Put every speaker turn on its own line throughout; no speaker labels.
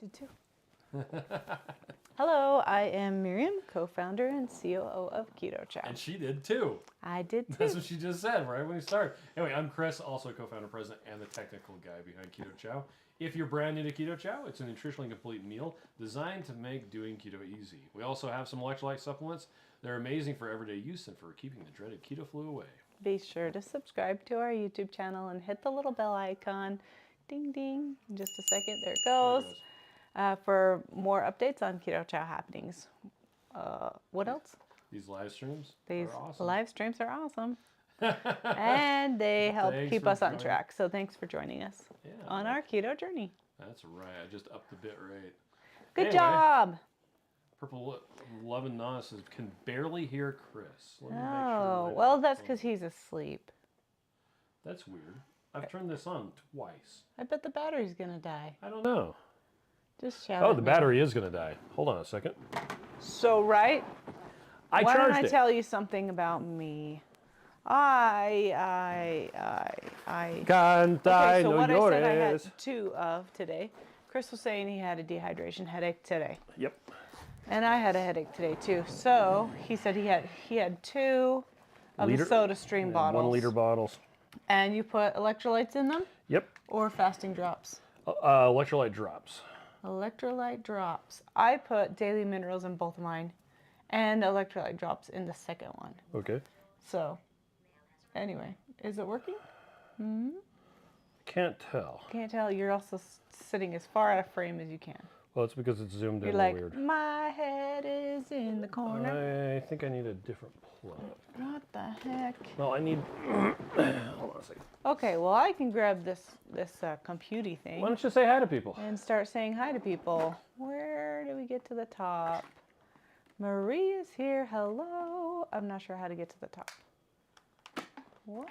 did too. Hello, I am Miriam, co-founder and COO of Keto Chow.
And she did too.
I did too.
That's what she just said right when we started. Anyway, I'm Chris, also co-founder, president, and the technical guy behind Keto Chow. If you're brand new to Keto Chow, it's a nutritionally complete meal designed to make doing keto easy. We also have some electrolyte supplements. They're amazing for everyday use and for keeping the dreaded keto flu away.
Be sure to subscribe to our YouTube channel and hit the little bell icon. Ding, ding. In just a second, there it goes. For more updates on Keto Chow happenings. What else?
These live streams
These
are awesome.
live streams are awesome. And they help keep us on
joining.
track. So thanks for joining us on our keto journey.
That's right. I just upped the bit rate.
Good job.
Purple Love and Nana says, can barely hear Chris. Let me make
Oh,
sure
well, that's because he's asleep.
That's weird. I've turned this on twice.
I bet the battery's going to die.
I don't know.
Just shout
Oh,
at
the
me.
battery is going to die. Hold on a second.
So, right?
I
Why
charged
don't I
it.
tell you something about me?
Can't
Okay, so
no
what I said I had
llores.
2 of today. Chris was saying he had a dehydration headache today.
Yep.
And I had a headache today too. So he said he had 2 of the Soda Stream bottles.
1 liter bottles.
And you put electrolytes in them
Yep.
or fasting drops?
Electrolyte drops.
Electrolyte drops. I put daily minerals in both of mine and electrolyte drops in the second one.
Okay.
So anyway, is it working?
Can't tell.
Can't tell. You're also sitting as far out of frame as you can.
Well, it's because it's zoomed
You're
in
like,
weird.
my head is in the corner.
I think I need a different plug.
What the heck?
No, I need... Hold on a second.
Okay, well, I can grab this computey thing
Why don't you say hi to people?
and start saying hi to people. Where do we get to the top? Marie is here. Hello. I'm not sure how to get to the top. What?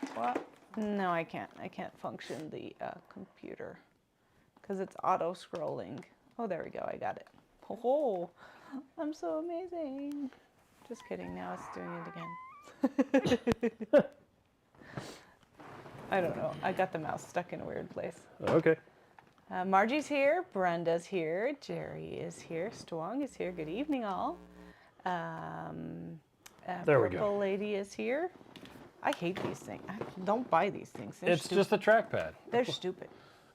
No, I can't. I can't function the computer because it's auto scrolling. Oh, there we go. I got it. Oh, I'm so amazing. Just kidding. Now it's doing it again. I don't know. I got the mouse stuck in a weird place.
Okay.
Margie's here. Brenda's here. Jerry is here. Stwong is here. Good evening, all.
There we go.
Purple Lady is here. I hate these things. Don't buy these things. They're
It's just a trackpad.
They're stupid.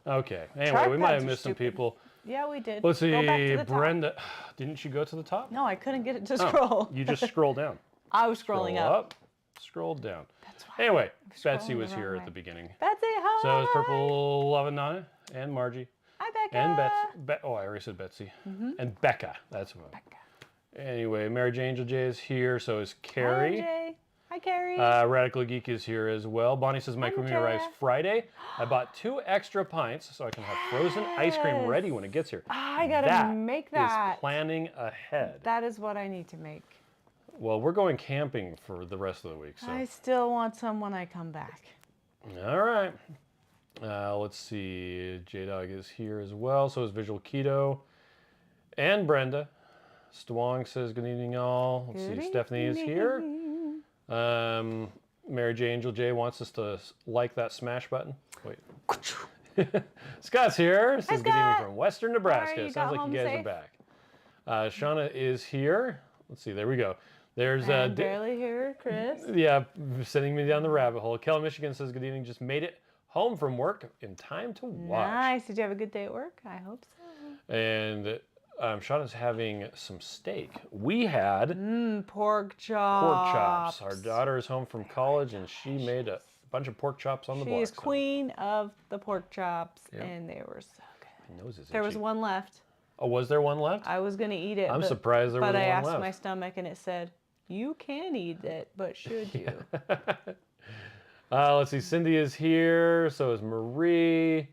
Okay. Anyway, we might
Trackpads
have
are
missed some
stupid.
people.
Yeah, we did.
Let's see.
Go back to the top.
Brenda. Didn't you go to the top?
No, I couldn't get it to
Oh,
scroll.
You just scroll down.
I was scrolling
Scroll
up.
Scroll down.
That's why.
Anyway,
scrolling
Betsy was
the
here
wrong
at the
way.
beginning.
Betsy, hi.
So is Purple Love and Nana and Margie.
Hi, Becca.
And Betsy. Oh, I already said Betsy. And Becca. That's what.
Becca.
Anyway, Mary Jane Angel J is here. So is Carrie.
Hi, Jay. Hi, Carrie.
Radical Geek is here as well. Bonnie says microwave rice
Andrea.
Friday. I bought 2 extra pints so I can have frozen ice cream ready when it gets here.
I gotta make that.
Is planning ahead.
That is what I need to make.
Well, we're going camping for the rest of the week. So.
I still want some when I come back.
All right. Let's see. J-Dog is here as well. So is Visual Keto. And Brenda. Stwong says good evening, all. Let's see. Stephanie is here. Mary J. Angel J wants us to like that smash button. Wait. Scott's here. Says good evening from Western Nebraska.
you
Sounds
got
like you
home
guys
safe?
are back. Shauna is here. Let's see. There we go. There's
Barely here, Chris.
yeah, sending me down the rabbit hole. Kelly, Michigan says good evening. Just made it home from work in time to watch.
Nice. Did you have a good day at work? I hope so.
And Shauna's having some steak. We had
Pork chops.
pork chops. Our daughter is home from college, and she made a bunch of pork chops on the block.
She is queen of the pork chops,
Yep.
and they were so good.
My nose is
There was
itchy.
one left.
Oh, was there one left?
I was going to eat it.
I'm surprised there was
But I
one
asked
left.
my stomach, and it said, you can eat it, but should you?
Let's see. Cindy is here. So is Marie.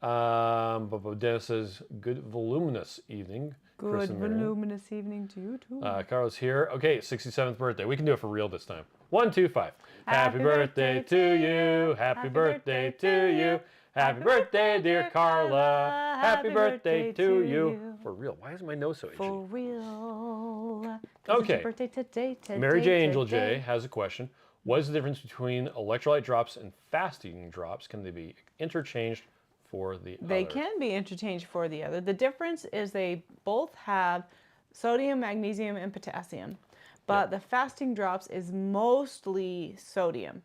Dennis says, good voluminous evening. Chris
Good
and Miriam.
voluminous evening to you, too.
Carlos here. Okay, 67th birthday. We can do it for real this time. 1, 2, 5. Happy birthday to you. Happy birthday to you. Happy birthday, dear Carla. Happy birthday to you. For real. Why is my nose so itchy?
For real. 'Cause it's
Okay.
your birthday today.
Mary J. Angel J has a question. What is the difference between electrolyte drops and fasting drops? Can they be interchanged for the other.
They can be interchanged for the other. The difference is they both have sodium, magnesium, and potassium. But the fasting drops is mostly sodium.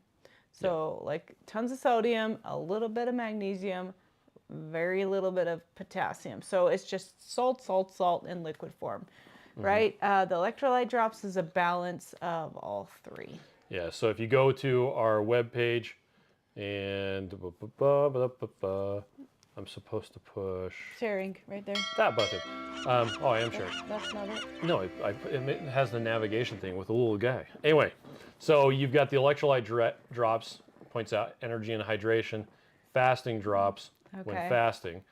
So like tons of sodium, a little bit of magnesium, very little bit of potassium. So it's just salt, salt, salt in liquid form, right? The electrolyte drops is a balance of all three.
Yeah, so if you go to our webpage and I'm supposed to push
Sharing right there.
that button. Oh, I am sharing.
That's not it.
No, it has the navigation thing with the little guy. Anyway, so you've got the electrolyte drops, points out energy and hydration, fasting drops when fasting,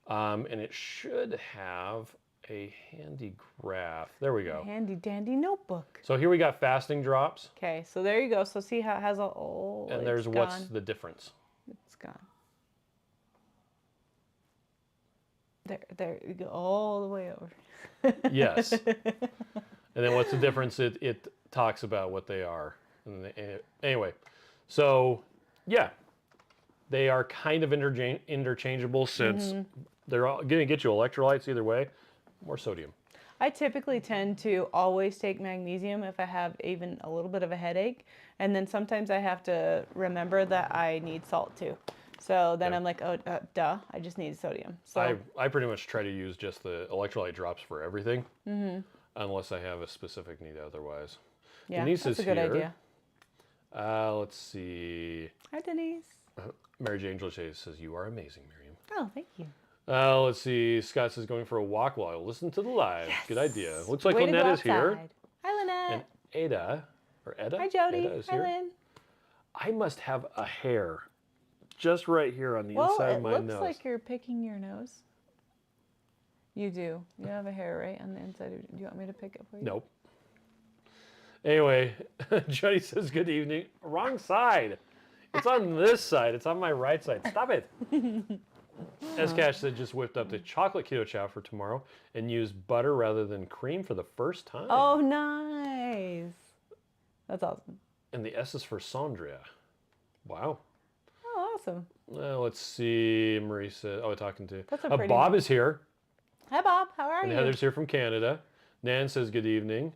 and it should have a handy graph. There we go.
Handy dandy notebook.
So here we got fasting drops.
Okay, so there you go. So see how it has a oh,
and there's what's the difference.
It's gone. There you go, all the way over.
Yes. And then what's the difference? It talks about what they are. Anyway, so yeah, they are kind of interchangeable since they're all going to get you electrolytes either way, more sodium.
I typically tend to always take magnesium if I have even a little bit of a headache. And then sometimes I have to remember that I need salt too. So then I'm like, oh, duh, I just need sodium. So
I pretty much try to use just the electrolyte drops for everything, unless I have a specific need otherwise.
yeah,
Denise
that's
is
a good
here.
idea.
Let's see.
Hi, Denise.
Mary Jane J says, you are amazing, Miriam.
Oh, thank you.
Let's see. Scott says, going for a walk while I listen to the live.
Yes.
Good idea. Looks like
Way to go
Lynette is here.
outside. Hi, Lynette.
And Ada, or Eda?
Hi, Jody.
Eda is
Hi,
here.
Lynn.
I must have a hair just right here on the
Well,
inside
it
of my
looks
nose.
like you're picking your nose. You do. You have a hair right on the inside. Do you want me to pick it for you?
Nope. Anyway, Jody says, good evening. Wrong side. It's on this side. It's on my right side. Stop it. As Cash said, just whipped up the chocolate keto chow for tomorrow and used butter rather than cream for the first time.
Oh, nice. That's awesome.
And the S is for Sandria. Wow.
Oh, awesome.
Let's see. Marie said, oh, talking to.
That's a pretty
Bob
name.
is here.
Hi, Bob. How are
And
you?
Heather's here from Canada. Nan says, good evening.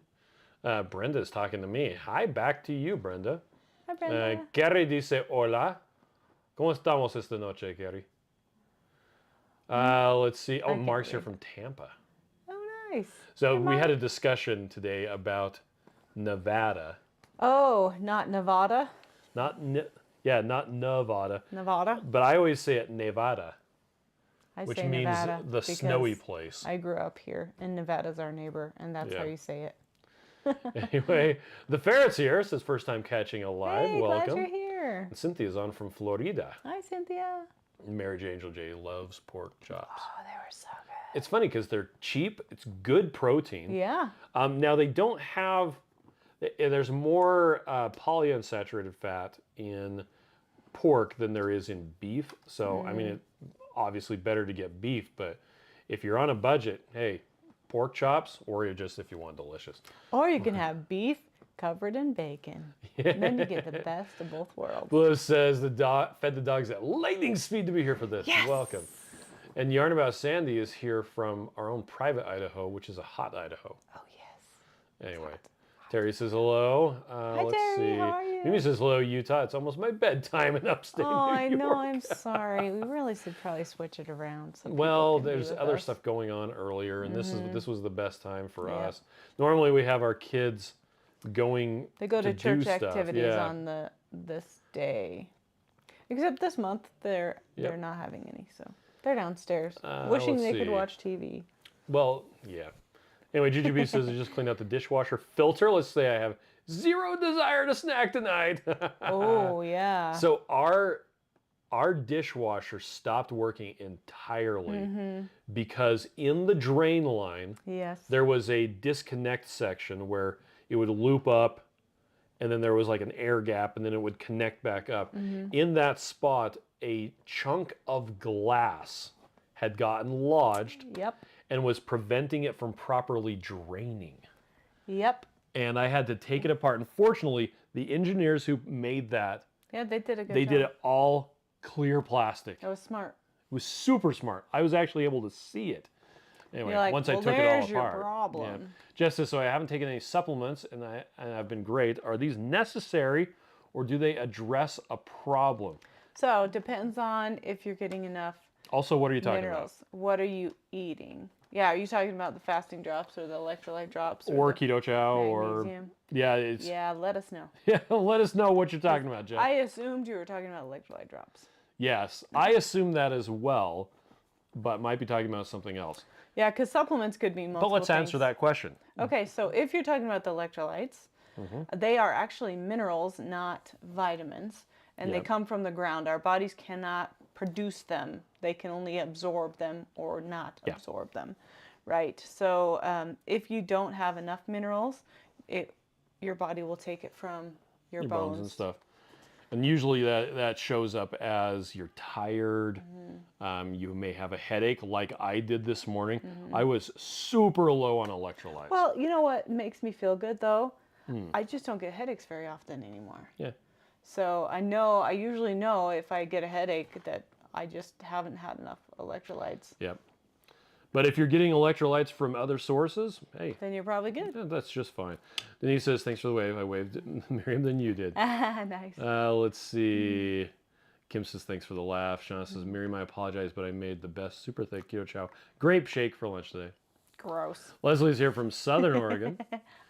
Brenda's talking to me. Hi, back to you, Brenda.
Hi, Brenda.
Kerry dice, hola. ¿Cómo estamos esta noche, Kerry? Let's see. Oh,
can't
Mark's here
read.
from Tampa.
Oh, nice.
So
Hi,
we
Mark.
had a discussion today about Nevada.
Oh, not Nevada?
Not Nevada.
Nevada?
But I always say it Nevada,
I
which
say
means
Nevada
the
because
snowy place.
I grew up here, and Nevada's our neighbor, and that's how
Yeah.
you say it.
Anyway, the ferret's here. Says first time catching a live.
Hey,
Welcome.
glad you're here.
And Cynthia's on from Florida.
Hi, Cynthia.
Mary J. Angel J loves pork chops.
Oh, they were so good.
It's funny because they're cheap. It's good protein.
Yeah.
Now they don't have. There's more polyunsaturated fat in pork than there is in beef. So I mean, it's obviously better to get beef. But if you're on a budget, hey, pork chops, or you just if you want delicious.
Or you can have beef covered in bacon. And then you get the best of both worlds.
Liz says fed the dogs at lightning speed to be here for this.
Yes.
Welcome. And Yarn About Sandy is here from our own private Idaho, which is a hot Idaho.
Oh, yes.
Anyway, Terry says hello. Let's
Terry,
see.
how are you?
Mimi says hello, Utah. It's almost my bedtime in upstate
Oh,
New
I
York.
know. I'm sorry. We really should probably switch it around. So
Well,
people can be
there's
with
other
us.
stuff going on earlier, and this was the best time for
Yep.
us. Normally, we have our kids going.
They go to
do
church
stuff.
activities
Yeah.
on this day. Except this month, they're
Yep.
not having any, so they're downstairs, wishing
let's
they could
see.
watch TV.
Well, yeah. Anyway, Juju B says I just cleaned out the dishwasher filter. Let's say I have zero desire to snack tonight.
Oh yeah.
So our dishwasher stopped working entirely because in the drain line
Yes.
there was a disconnect section where it would loop up and then there was like an air gap and then it would connect back up. In that spot, a chunk of glass had gotten lodged
Yep.
and was preventing it from properly draining.
Yep.
And I had to take it apart. And fortunately, the engineers who made that,
Yeah, they did a good
they
job.
did it all clear plastic.
That was smart.
was super smart. I was actually able to see it. Anyway,
You're like,
once I
well,
took it all
there's your
apart.
problem.
Jess says, so I haven't taken any supplements and I've been great. Are these necessary or do they address a problem?
So it depends on if you're getting enough
Also, what are you talking
minerals. What are you eating? Yeah, are you talking about the fasting drops or the electrolyte drops?
Or
the
Keto Chow
magnesium?
Yeah,
let us know.
yeah, let us know what you're talking about, Jeff.
I assumed you were talking about electrolyte drops.
Yes, I assume that as well, but might be talking about something else.
Yeah, because supplements could mean multiple
But let's answer
things.
that question.
Okay, so if you're talking about the electrolytes, they are actually minerals, not vitamins, and they
Yep.
come from the ground. Our bodies cannot produce them. They can only absorb them or not
Yeah.
absorb them, right? So if you don't have enough minerals, your body will take it from your
Bones and stuff. And usually that shows up as you're tired. You may have a headache like I did this morning. I was super low on electrolytes.
Well, you know what makes me feel good though? I just don't get headaches very often anymore.
Yeah.
So I usually know if I get a headache that I just haven't had enough electrolytes.
Yep. But if you're getting electrolytes from other sources, hey,
Then you're probably good.
that's just fine. Denise says, thanks for the wave. I waved Miriam than you did.
Nice.
Let's see. Kim says, thanks for the laugh. Shauna says, Miriam, I apologize, but I made the best super thick Keto Chow grape shake for lunch today.
Gross.
Leslie's here from Southern Oregon.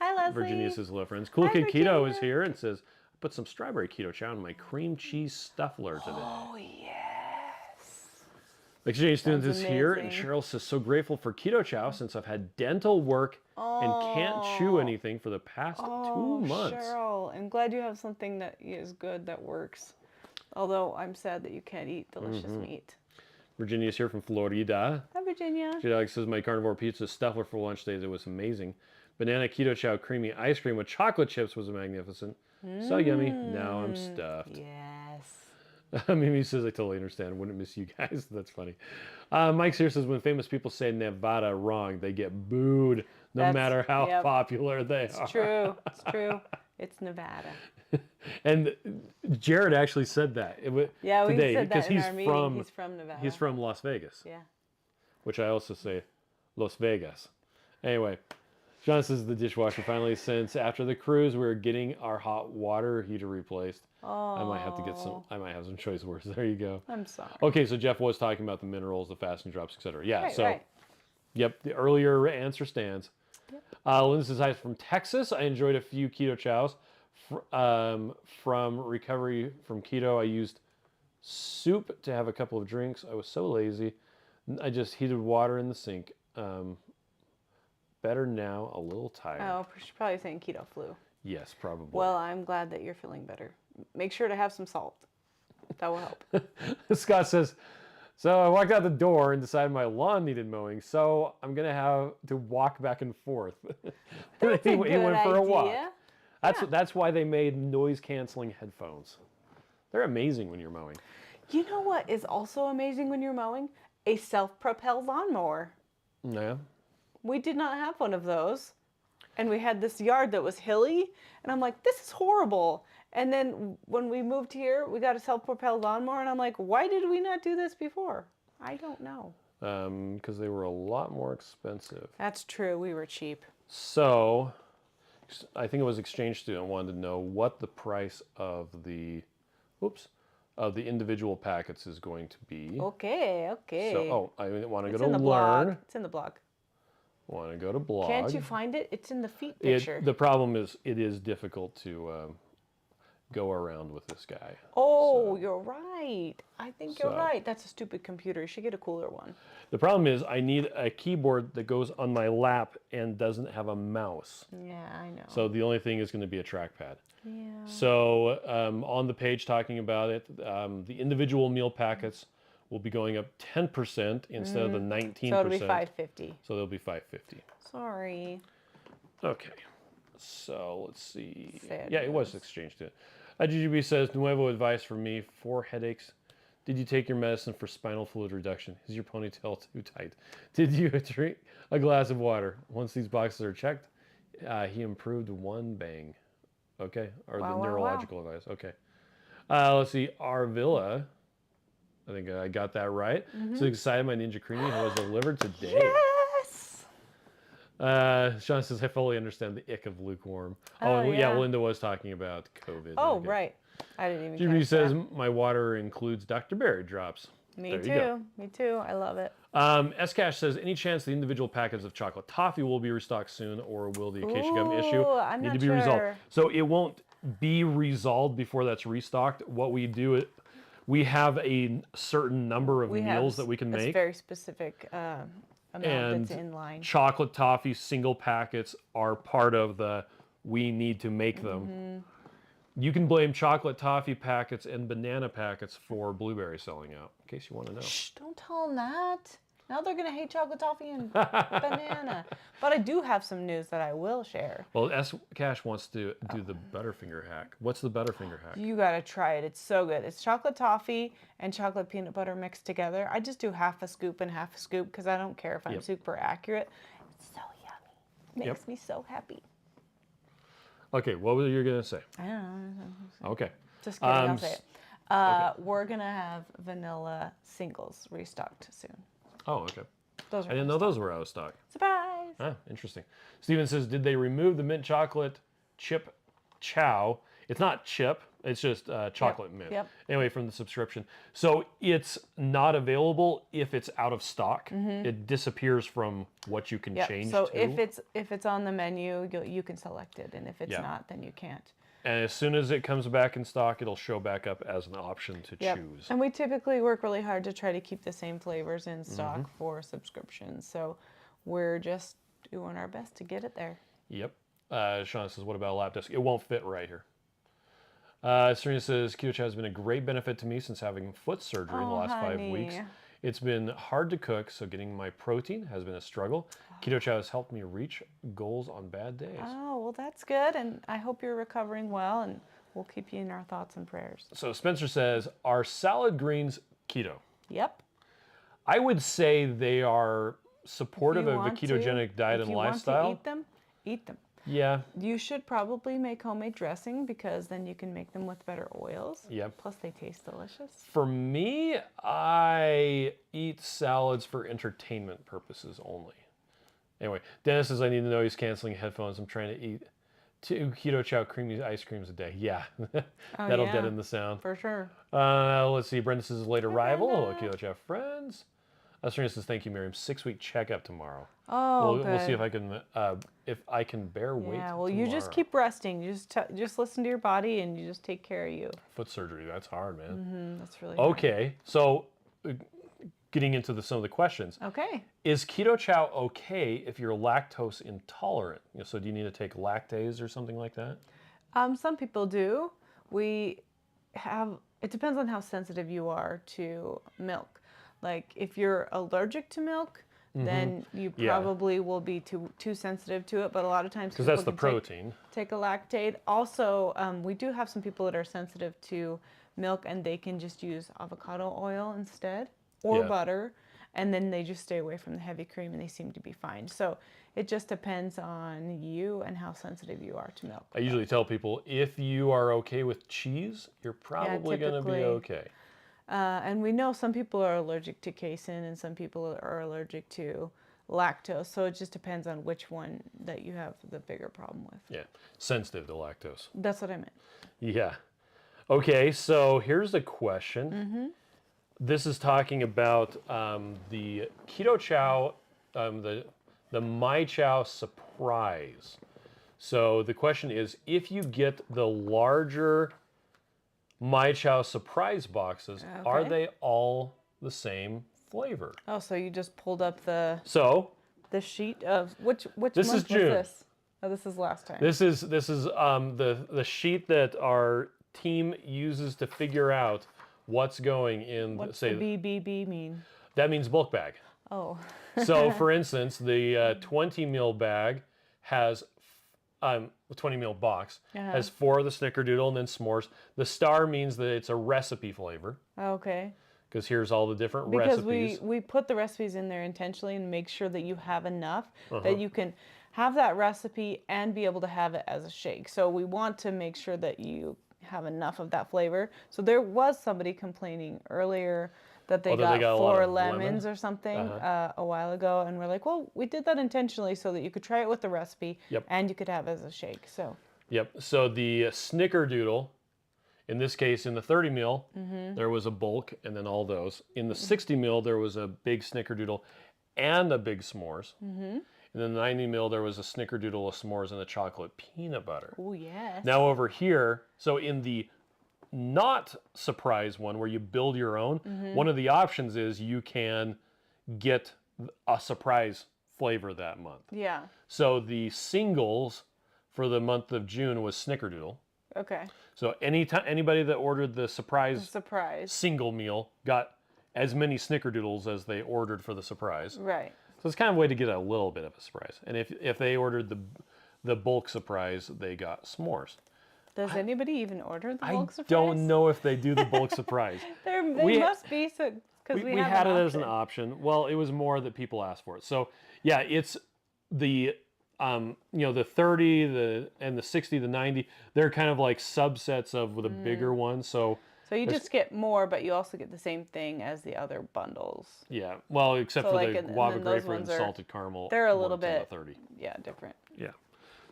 Hi, Leslie.
Virginia says, hello, friends. Cool
Hi,
Kid Keto
Virginia.
is here and says, I put some strawberry Keto Chow in my cream cheese stuffler today.
Oh, yes.
Exchange students is
Sounds
here, and
amazing.
Cheryl says, so grateful for Keto Chow since I've had dental work and can't chew anything for the past 2 months.
Cheryl, I'm glad you have something that is good that works. Although I'm sad that you can't eat delicious meat.
Virginia's here from Florida.
Hi, Virginia.
Jade Alex says, my carnivore pizza stuffler for lunch today, it was amazing. Banana Keto Chow creamy ice cream with chocolate chips was magnificent. So yummy. Now I'm stuffed.
Yes.
Mimi says, I totally understand. Wouldn't miss you guys. That's funny. Mike here says, when famous people say Nevada wrong, they get booed no matter how popular they are.
It's true. It's true. It's Nevada.
And Jared actually said that
Yeah, we
today
said
because
that in our meeting. He's from Nevada.
He's from Las Vegas,
Yeah.
which I also say Las Vegas. Anyway, John says the dishwasher finally, since after the cruise, we're getting our hot water heater replaced.
Oh.
I might have to get some. I might have some choice words. There you go.
I'm sorry.
Okay, so Jeff was talking about the minerals, the fasting drops, etc. Yeah.
Right,
so,
right.
yep, the earlier answer stands.
Yep.
Linda says, hi from Texas. I enjoyed a few keto chows. From recovery from keto, I used soup to have a couple of drinks. I was so lazy. I just heated water in the sink. Better now, a little tired.
Oh, she's probably saying keto flu.
Yes, probably.
Well, I'm glad that you're feeling better. Make sure to have some salt. That will help.
Scott says, so I walked out the door and decided my lawn needed mowing, so I'm going to have to walk back and forth.
That's a
he
good
went for a walk.
idea.
That's why they made noise-canceling headphones. They're amazing when you're mowing.
You know what is also amazing when you're mowing? A self-propelled lawnmower.
Yeah.
We did not have one of those. And we had this yard that was hilly. And I'm like, this is horrible. And then when we moved here, we got a self-propelled lawnmower. And I'm like, why did we not do this before? I don't know.
Because they were a lot more expensive.
That's true. We were cheap.
So, I think it was exchange student wanted to know what the price of the, individual packets is going to be.
Okay, okay.
So, I want to go
It's
to
in the
learn.
blog. It's in the blog.
Want to go to blog.
Can't you find it? It's in the feet picture.
The problem is it is difficult to go around with this guy.
Oh, you're right. I think you're
So-
right. That's a stupid computer. You should get a cooler one.
The problem is I need a keyboard that goes on my lap and doesn't have a mouse.
Yeah, I know.
So the only thing is going to be a trackpad.
Yeah.
So on the page talking about it, the individual meal packets will be going up 10% instead of the 19%.
So it'll be $5.50.
So they'll be $5.50.
Sorry.
Okay. So let's see.
Sad
Yeah, it was
news.
exchange student. GGB says, nuevo advice for me for headaches. Did you take your medicine for spinal fluid reduction? Is your ponytail too tight? Did you drink a glass of water? Once these boxes are checked, he improved one bang. Okay, or
Wow,
the
wow,
neurological advice. Okay. Let's see. Arvilla I think I got that right. So excited my Ninja Creamy was delivered today.
Yes.
Sean says, I fully understand the ick of lukewarm.
Oh,
and yeah,
yeah.
Linda was talking about COVID.
Oh,
Okay.
right. I didn't even
Jimmy
catch
says,
that.
my water includes Dr. Berry drops.
Me
There
too.
you go.
Me too. I love it.
S-Cash says, any chance the individual packets of chocolate toffee will be restocked soon, or will the Acacia gum issue
Ooh, I'm
need
not
to be resolved?
sure.
So it won't be resolved before that's restocked. What we do, we have a certain number of meals that we can
It's
make.
very specific amount
And
that's in line.
chocolate toffee single packets are part of the, we need to make them. You can blame chocolate toffee packets and banana packets for blueberry selling out, in case you want to know.
Shh, don't tell them that. Now they're going to hate chocolate toffee and banana. But I do have some news that I will share.
Well, S-Cash wants to do the Butterfinger hack. What's the Butterfinger hack?
You got to try it. It's so good. It's chocolate toffee and chocolate peanut butter mixed together. I just do half a scoop and half a scoop because I don't care if I'm super accurate. It's so yummy. Makes me so happy.
Okay, what were you going to say?
I don't know.
Okay.
Just kidding, I'll say it. We're going to have vanilla singles restocked soon.
Oh, okay.
Those are
I didn't know those were out of stock.
Surprise!
Ah, interesting. Steven says, did they remove the mint chocolate chip chow? It's not chip, it's just chocolate mint.
Yep.
Anyway, from the subscription. So it's not available if it's out of stock. It disappears from what you can change
So
to.
if it's on the menu, you can select it, and if it's not, then you can't.
And as soon as it comes back in stock, it'll show back up as an option to choose.
And we typically work really hard to try to keep the same flavors in stock for subscriptions. So we're just doing our best to get it there.
Yep. Sean says, what about lactose? It won't fit right here. Serena says, Keto Chow has been a great benefit to me since having foot surgery in the last 5 weeks. It's been hard to cook, so getting my protein has been a struggle. Keto Chow has helped me reach goals on bad days.
Oh, well, that's good. And I hope you're recovering well, and we'll keep you in our thoughts and prayers.
So Spencer says, are salad greens keto?
Yep.
I would say they are supportive of a ketogenic diet and lifestyle.
If you want to eat them, eat them.
Yeah.
You should probably make homemade dressing because then you can make them with better oils.
Yep.
Plus they taste delicious.
For me, I eat salads for entertainment purposes only. Anyway, Dennis says I need to know he's canceling headphones. I'm trying to eat 2 Keto Chow creamy ice creams a day. Yeah, that'll deaden the sound.
For sure.
Let's see. Brenda says late arrival. Hello, Keto Chow friends. Serena says thank you, Miriam. 6-week checkup tomorrow.
Oh, good.
We'll see if I can bear weight.
Yeah, well,
tomorrow.
you just keep resting. You just listen to your body and you just take care of you.
Foot surgery. That's hard, man.
That's really hard.
Okay, so getting into some of the questions.
Okay.
Is Keto Chow okay if you're lactose intolerant? So do you need to take lactase or something like that?
Some people do. It depends on how sensitive you are to milk. Like if you're allergic to milk, then you probably will be too sensitive to it. But a lot of times,
because that's the protein.
Take a lactate. Also, we do have some people that are sensitive to milk, and they can just use avocado oil instead or butter, and then they just stay away from the heavy cream, and they seem to be fine. So it just depends on you and how sensitive you are to milk.
I usually tell people if you are okay with cheese, you're probably going to be okay.
And we know some people are allergic to casein and some people are allergic to lactose. So it just depends on which one that you have the bigger problem with.
Yeah, sensitive to lactose.
That's what I meant.
Yeah. Okay, so here's a question. This is talking about the Keto Chow, the myChow surprise. So the question is, if you get the larger myChow surprise boxes, are they all the same flavor?
Oh, so you just pulled up the sheet of which
this
month
is June.
was this? Oh, this is last time.
This is the sheet that our team uses to figure out what's going in.
What's the BBB mean?
That means bulk bag.
Oh.
So, for instance, the 20 ml bag has 20 ml box has 4 of the Snickerdoodle and then s'mores. The star means that it's a recipe flavor.
Okay.
Because here's all the different
recipes.
Because
we put the recipes in there intentionally and make sure that you have enough that you can have that recipe and be able to have it as a shake. So we want to make sure that you have enough of that flavor. So there was somebody complaining earlier that they
Oh,
got
got a lot
4
of
lemons or something a while ago, and we're like, well, we did that intentionally so that you could try it with the recipe,
Yep.
and you could have it as a shake. So.
Yep. So the Snickerdoodle, in this case, in the 30 mil, there was a bulk, and then all those. In the 60 mil, there was a big Snickerdoodle and a big s'mores. In the 90 mil, there was a Snickerdoodle, a s'mores, and a chocolate peanut butter.
Oh yes.
Now over here, so in the not surprise one where you build your own, one of the options is you can get a surprise flavor that month.
Yeah.
So the singles for the month of June was Snickerdoodle.
Okay.
So anybody that ordered the surprise single meal got as many Snickerdoodles as they ordered for the surprise.
Right.
So it's kind of a way to get a little bit of a surprise. And if they ordered the bulk surprise, they got s'mores.
Does anybody even order the bulk surprise?
I don't know if they do the bulk surprise.
They must be, so because we
had it as an option. Well, it was more that people asked for it. So yeah, it's the the 30, and the 60, the 90. They're kind of like subsets of the bigger ones. So
you just get more, but you also get the same thing as the other bundles.
Yeah, well, except for the guava grapefruit and salted caramel.
They're a little bit
30.
Yeah, different.
Yeah.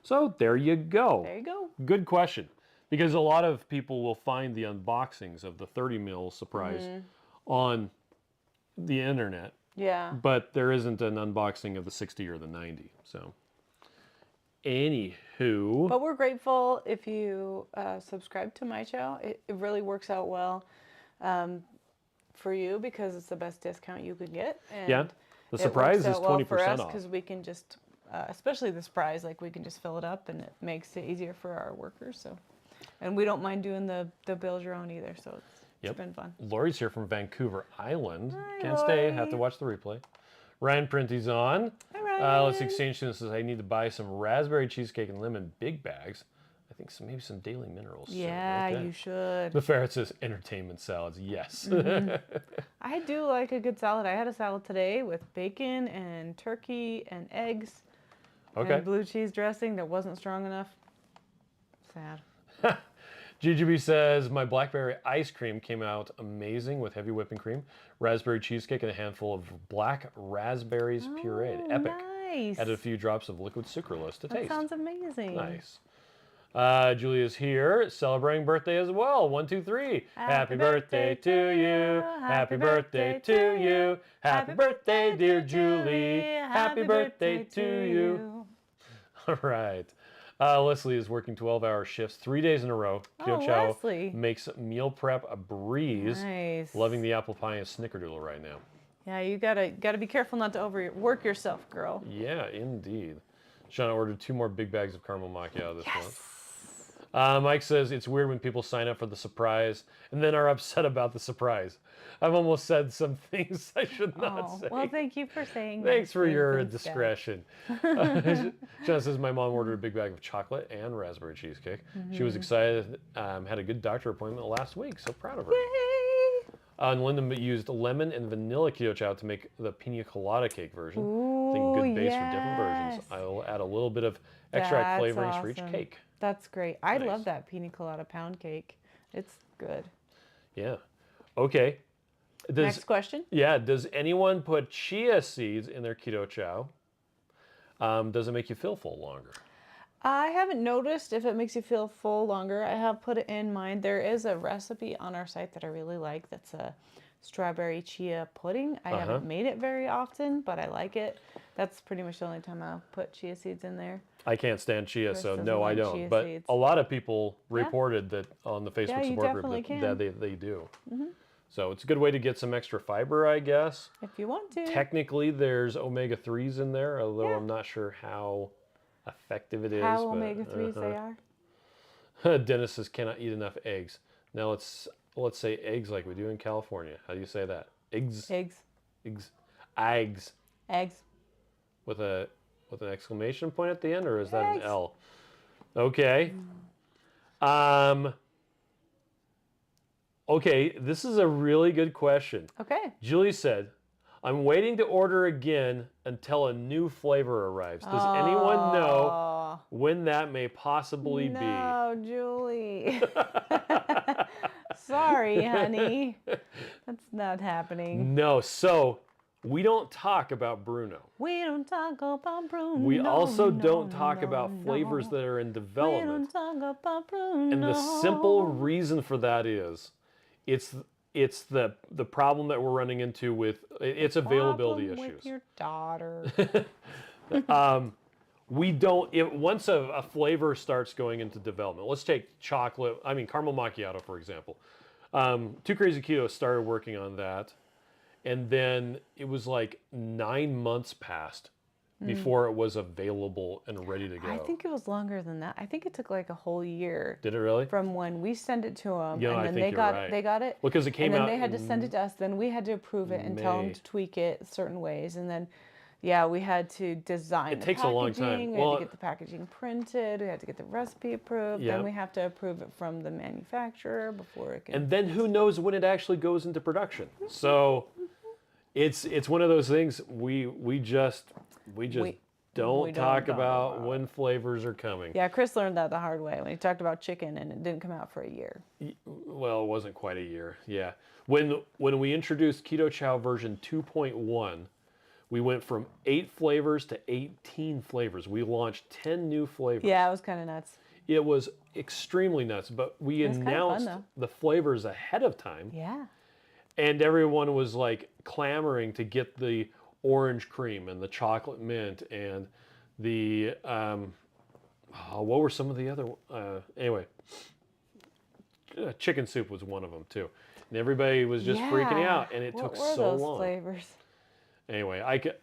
So there you go.
There you go.
Good question. Because a lot of people will find the unboxings of the 30 mil surprise on the internet.
Yeah.
But there isn't an unboxing of the 60 or the 90. So, anywho.
But we're grateful if you subscribe to myChow. It really works out well for you because it's the best discount you could get. And
yeah. The surprise is 20%
for us
off.
because we can just, especially the surprise, like we can just fill it up and it makes it easier for our workers. So, and we don't mind doing the build your own either. So it's been fun.
Lori's here from Vancouver Island.
Hi,
Can't
Lori.
stay. Have to watch the replay. Ryan Printy's on.
Hi, Ryan.
Let's exchange students says I need to buy some raspberry cheesecake and lemon big bags. I think maybe some daily minerals.
Yeah,
okay.
you should.
The ferret says entertainment salads. Yes.
I do like a good salad. I had a salad today with bacon and turkey and eggs.
Okay.
And blue cheese dressing that wasn't strong enough. Sad.
Jujubee says, my blackberry ice cream came out amazing with heavy whipping cream, raspberry cheesecake, and a handful of black raspberries pureed. Epic.
Nice.
Added a few drops of liquid sucralose to taste.
That sounds amazing.
Nice. Julia's here, celebrating birthday as well. 1, 2, 3. Happy birthday to you. Happy birthday to you. Happy birthday, dear Julie. Happy birthday to you. All right. Leslie is working 12-hour shifts 3 days in a row. Keto Chow
Leslie.
makes meal prep a breeze.
Nice.
Loving the apple pie and snickerdoodle right now.
Yeah, you gotta be careful not to overwork yourself, girl.
Yeah, indeed. Shauna ordered 2 more big bags of caramel macchiato this month. Mike says it's weird when people sign up for the surprise and then are upset about the surprise. I've almost said some things I should not say.
Well, thank you for saying that.
Thanks for your discretion. Shauna says my mom ordered a big bag of chocolate and raspberry cheesecake. She was excited, had a good doctor appointment last week, so proud of her.
Yay!
And Linda used lemon and vanilla Keto Chow to make the pina colada cake version.
Ooh,
I think good base for different versions. I'll add a little bit of extract flavorings for each cake.
That's great. I love that pina colada pound cake. It's good.
Yeah. Okay.
Next question.
Yeah. Does anyone put chia seeds in their Keto Chow? Does it make you feel full longer?
I haven't noticed if it makes you feel full longer. I have put it in mine. There is a recipe on our site that I really like. That's a strawberry chia pudding. I haven't made it very often, but I like it. That's pretty much the only time I'll put chia seeds in there.
I can't stand chia,
Chris
so
doesn't
no, I
like
don't.
chia
But
seeds.
a lot of people reported that on the Facebook
you
support group
definitely
that they do. So it's a good way to get some extra fiber, I guess.
If you want to.
Technically, there's omega-3s in there, although I'm not sure how effective it is.
How omega-3s they
are. Dennis says cannot eat enough eggs. Now let's say eggs like we do in California. How do you say that? Eggs.
Eggs.
Eggs. Eggs.
Eggs.
With an exclamation point at the end, or is that an L? Okay. Okay, this is a really good question.
Okay.
Julie said, I'm waiting to order again until a new flavor arrives. Does anyone know when that may possibly be?
No, Julie. Sorry, honey. That's not happening.
No, so we don't talk about Bruno.
We don't talk about Bruno.
We also don't
no,
talk
no,
about flavors
no.
that are in
We
development.
don't talk about Bruno.
And the simple reason for that is it's the problem that we're running into with its availability
Problem
issues.
with your daughter.
We don't, once a flavor starts going into development, let's take caramel macchiato, for example. Too Crazy Keto started working on that, and then it was like 9 months passed before it was available and ready to go.
I think it was longer than that. I think it took like a whole year.
Did it really?
From when we sent it to them,
Yeah,
and
I
then
think
they
you're
got
right.
they got it.
Well, 'cause it came
and then
out
they had to
in
send it to us. Then we had to approve it and tell them
May.
to tweak it certain ways, and then. Yeah, we had to design
It
the
takes a long time.
packaging, we had
Well,
to get the packaging printed, we had to get the recipe approved,
Yeah.
then we have to approve it from the manufacturer before it can...
And then who knows when it actually goes into production. So it's one of those things we just don't talk about when flavors are coming.
Yeah, Chris learned that the hard way when he talked about chicken and it didn't come out for a year.
Well, it wasn't quite a year. Yeah. When we introduced Keto Chow version 2.1, we went from 8 flavors to 18 flavors. We launched 10 new flavors.
Yeah, it was kind of nuts.
It was extremely nuts, but we
It was kinda fun,
announced
though.
the flavors ahead of time.
Yeah.
And everyone was like clamoring to get the orange cream and the chocolate mint and the, what were some of the other, anyway, chicken soup was one of them too. And everybody was just freaking out, and it
What
took
were
so
those
long.
flavors?
Anyway,
I don't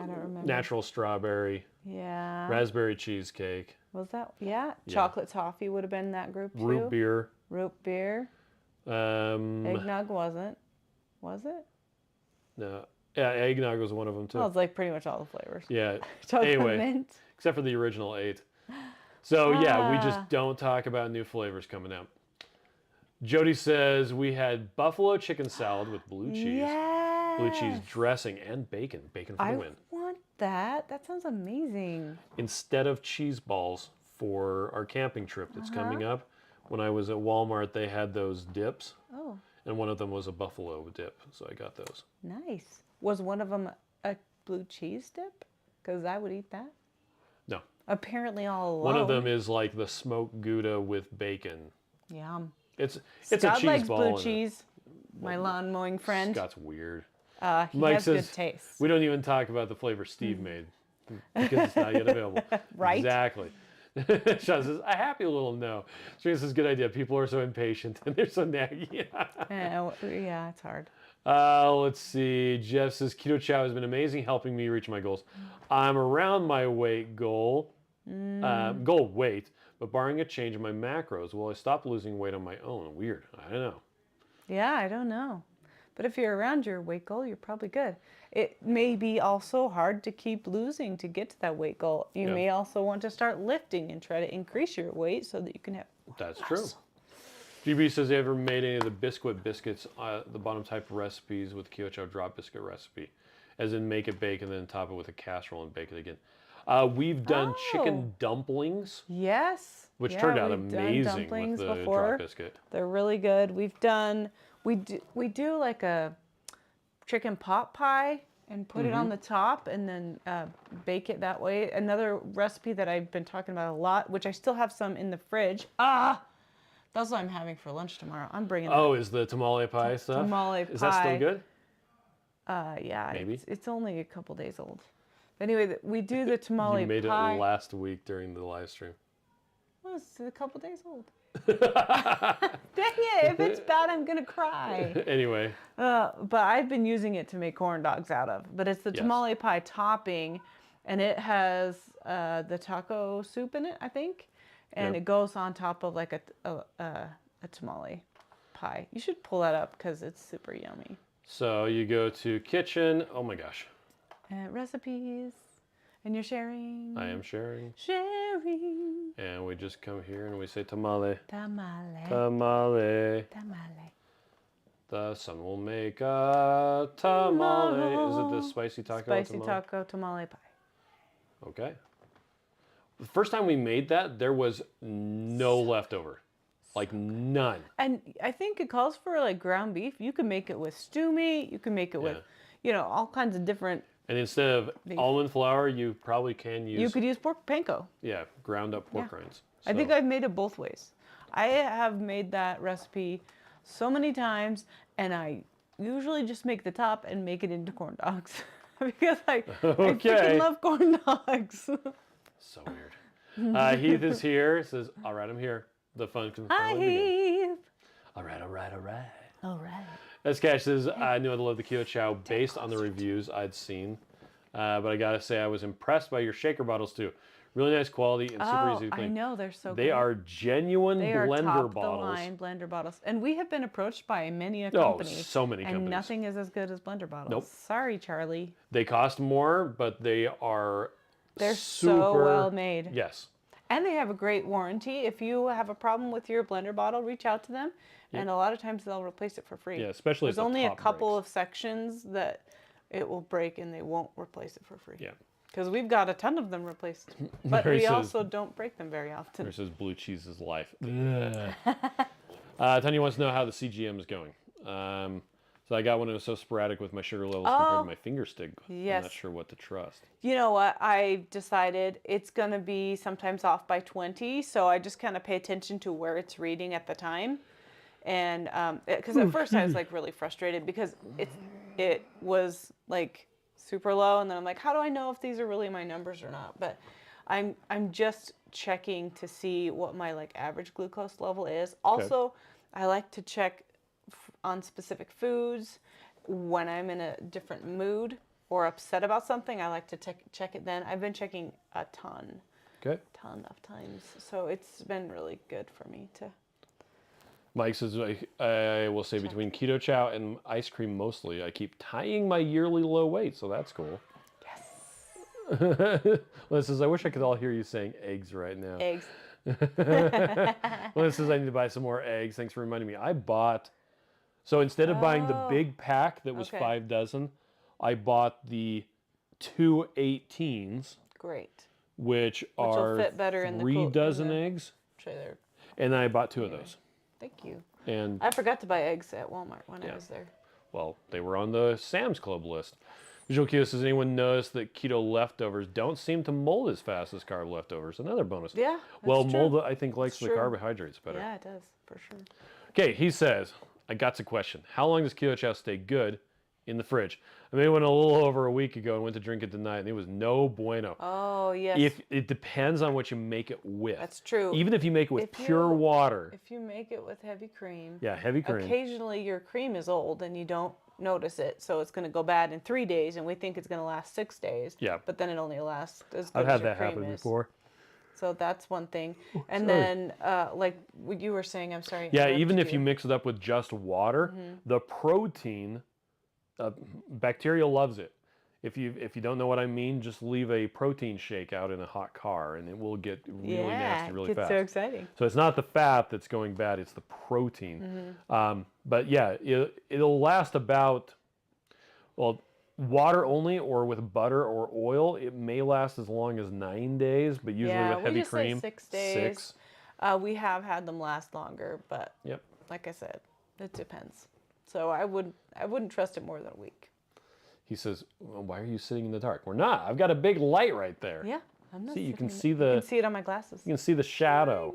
remember.
natural strawberry,
Yeah.
raspberry cheesecake,
Was that? Yeah. Chocolate toffee would have been in that group too.
root beer.
Root beer. Eggnog wasn't. Was it?
No, yeah, eggnog was one of them too.
Well, it's like pretty much all the flavors.
Yeah.
Chocolate
Anyway,
mint.
except for the original 8. So yeah, we
Ah.
just don't talk about new flavors coming out. Jody says we had buffalo chicken salad with blue cheese,
Yes.
blue cheese dressing, and bacon. Bacon for
I
the win.
want that. That sounds amazing.
Instead of cheese balls for our camping trip that's coming up, when I was at Walmart, they had those dips,
Oh,
and one of them was a buffalo dip, so I got those.
nice. Was one of them a blue cheese dip? Because I would eat that.
No.
Apparently all alone.
One of them is like the smoked Gouda with bacon.
Yum.
It's
Scott
a cheese
likes
ball.
blue
in it.
cheese. My lawn mowing friend.
Scott's weird.
He
Mike
has
says
good taste.
we don't even talk about the flavor Steve made because it's not yet available.
Right?
Exactly. Sean says a happy little no. So this is a good idea. People are so impatient and they're so naggy.
Yeah, it's hard.
Let's see. Jeff says Keto Chow has been amazing, helping me reach my goals. I'm around my weight goal weight, but barring a change in my macros, will I stop losing weight on my own? Weird. I don't know.
Yeah, I don't know. But if you're around your weight goal, you're probably good. It may be also hard to keep losing to get to that weight goal. You
Yeah.
may also want to start lifting and try to increase your weight so that you can have
That's true. GB says they ever made any of the biscuits, the bottom type recipes with Keto Chow drop biscuit recipe, as in make it bake and then top it with a casserole and bake it again. We've done chicken dumplings,
Yes.
which
Yeah,
turned out
we've done
amazing
dumplings
with the
before.
drop biscuit.
They're really good. We do like a chicken pot pie and put it on the top and then bake it that way. Another recipe that I've been talking about a lot, which I still have some in the fridge. That's what I'm having for lunch tomorrow. I'm bringing
Oh, is the tamale pie stuff?
tamale
Is that still
pie.
good?
Yeah,
Maybe.
it's only a couple days old. But anyway, we do the tamale
You made
pie.
it last week during the live stream.
Well, it's a couple days old. Dang it! If it's bad, I'm gonna cry.
Anyway,
But I've been using it to make corn dogs out of. But it's the
Yes.
tamale pie topping, and it has the taco soup in it, I think, and
Yep.
it goes on top of like a tamale pie. You should pull that up because it's super yummy.
so you go to kitchen. Oh my gosh,
Recipes, and you're sharing.
I am sharing.
Sharing.
And we just come here and we say tamale.
Tamale.
Tamale.
Tamale.
The sun will make a tamale. Is it the spicy taco
Spicy
tamale?
taco tamale pie.
Okay. The first time we made that, there was no leftover. Like none.
And I think it calls for like ground beef. You can make it with stew meat. You can make it with, all kinds of different.
And instead of almond flour, you probably can use.
You could use pork panko.
Yeah, ground up pork rinds. So.
I think I've made it both ways. I have made that recipe so many times, and I usually just make the top and make it into corn dogs because I freaking love corn dogs.
So weird. Heath is here. Says, "All right, I'm here. The fun can finally begin." All right.
All right.
As Cash says, I knew I'd love the Keto Chow based on the reviews I'd seen. But I gotta say, I was impressed by your shaker bottles too. Really nice quality and super easy to clean.
I know, they're so
They
good.
are genuine blender bottles.
They are top-of-the-line blender bottles. And we have been approached by many a company.
Oh, so many companies.
And nothing is as good as blender bottles.
Nope.
Sorry, Charlie.
They cost more, but they're
so well made.
Yes.
And they have a great warranty. If you have a problem with your blender bottle, reach out to them. And a lot of times they'll replace it for free.
Yeah, especially
There's only a couple of sections that it will break and they won't replace it for free.
Yeah.
Because we've got a ton of them replaced. But we also don't break them very often.
There says blue cheese is life. Tanya wants to know how the CGM is going. So I got one that was so sporadic with my sugar levels compared to my finger stick.
Yes.
I'm not sure what to trust.
You know what? I decided it's going to be sometimes off by 20. So I just kind of pay attention to where it's reading at the time. And because at first I was like really frustrated because it was like super low, and then I'm like, how do I know if these are really my numbers or not? But I'm just checking to see what my like average glucose level is. Also, I like to check on specific foods when I'm in a different mood or upset about something. I like to check it then. I've been checking a ton of times, so it's been really good for me to.
Mike says, I will say between Keto Chow and ice cream mostly, I keep tying my yearly low weight, so that's cool. Yes. Liz says, I wish I could all hear you saying eggs right now.
Eggs.
Liz says, I need to buy some more eggs. Thanks for reminding me. So instead of buying the big pack that was 5 dozen, I bought the 2 18s.
Great.
Which are
will fit better in
3 dozen eggs.
Trailer.
And then I bought 2 of those.
Thank you.
And
I forgot to buy eggs at Walmart when I was there.
Well, they were on the Sam's Club list. Visual Keto says, anyone notice that keto leftovers don't seem to mold as fast as carb leftovers? Another bonus.
Yeah,
well,
true.
mold, I think, likes the carbohydrates better.
Yeah, it does, for sure.
Okay, he says, I got a question. How long does Keto Chow stay good in the fridge? I made one a little over a week ago and went to drink it tonight, and it was no bueno.
Oh, yes.
It depends on what you make it with.
That's true.
Even if you make it with pure water.
If you make it with heavy cream.
Yeah, heavy cream.
Occasionally your cream is old and you don't notice it, so it's going to go bad in 3 days, and we think it's going to last 6 days.
Yeah.
But then it only lasts as good
I've
as
had
your
that
cream
happen
is.
before.
So that's one thing. And then, like what you were saying, I'm sorry.
Yeah, even if you mix it up with just water, the protein, bacteria loves it. If you don't know what I mean, just leave a protein shake out in a hot car, and it will get really nasty really fast.
So exciting.
So it's not the fat that's going bad; it's the protein. But yeah, it'll last about water only, or with butter or oil, it may last as long as 9 days. But usually with heavy cream,
say 6 days. We have had them last longer, but like I said, it depends. So I wouldn't trust it more than a week.
He says, well, why are you sitting in the dark? We're not. I've got a big light right there.
Yeah. I'm not
see, you can see
you can see it on my glasses.
You can see the shadow.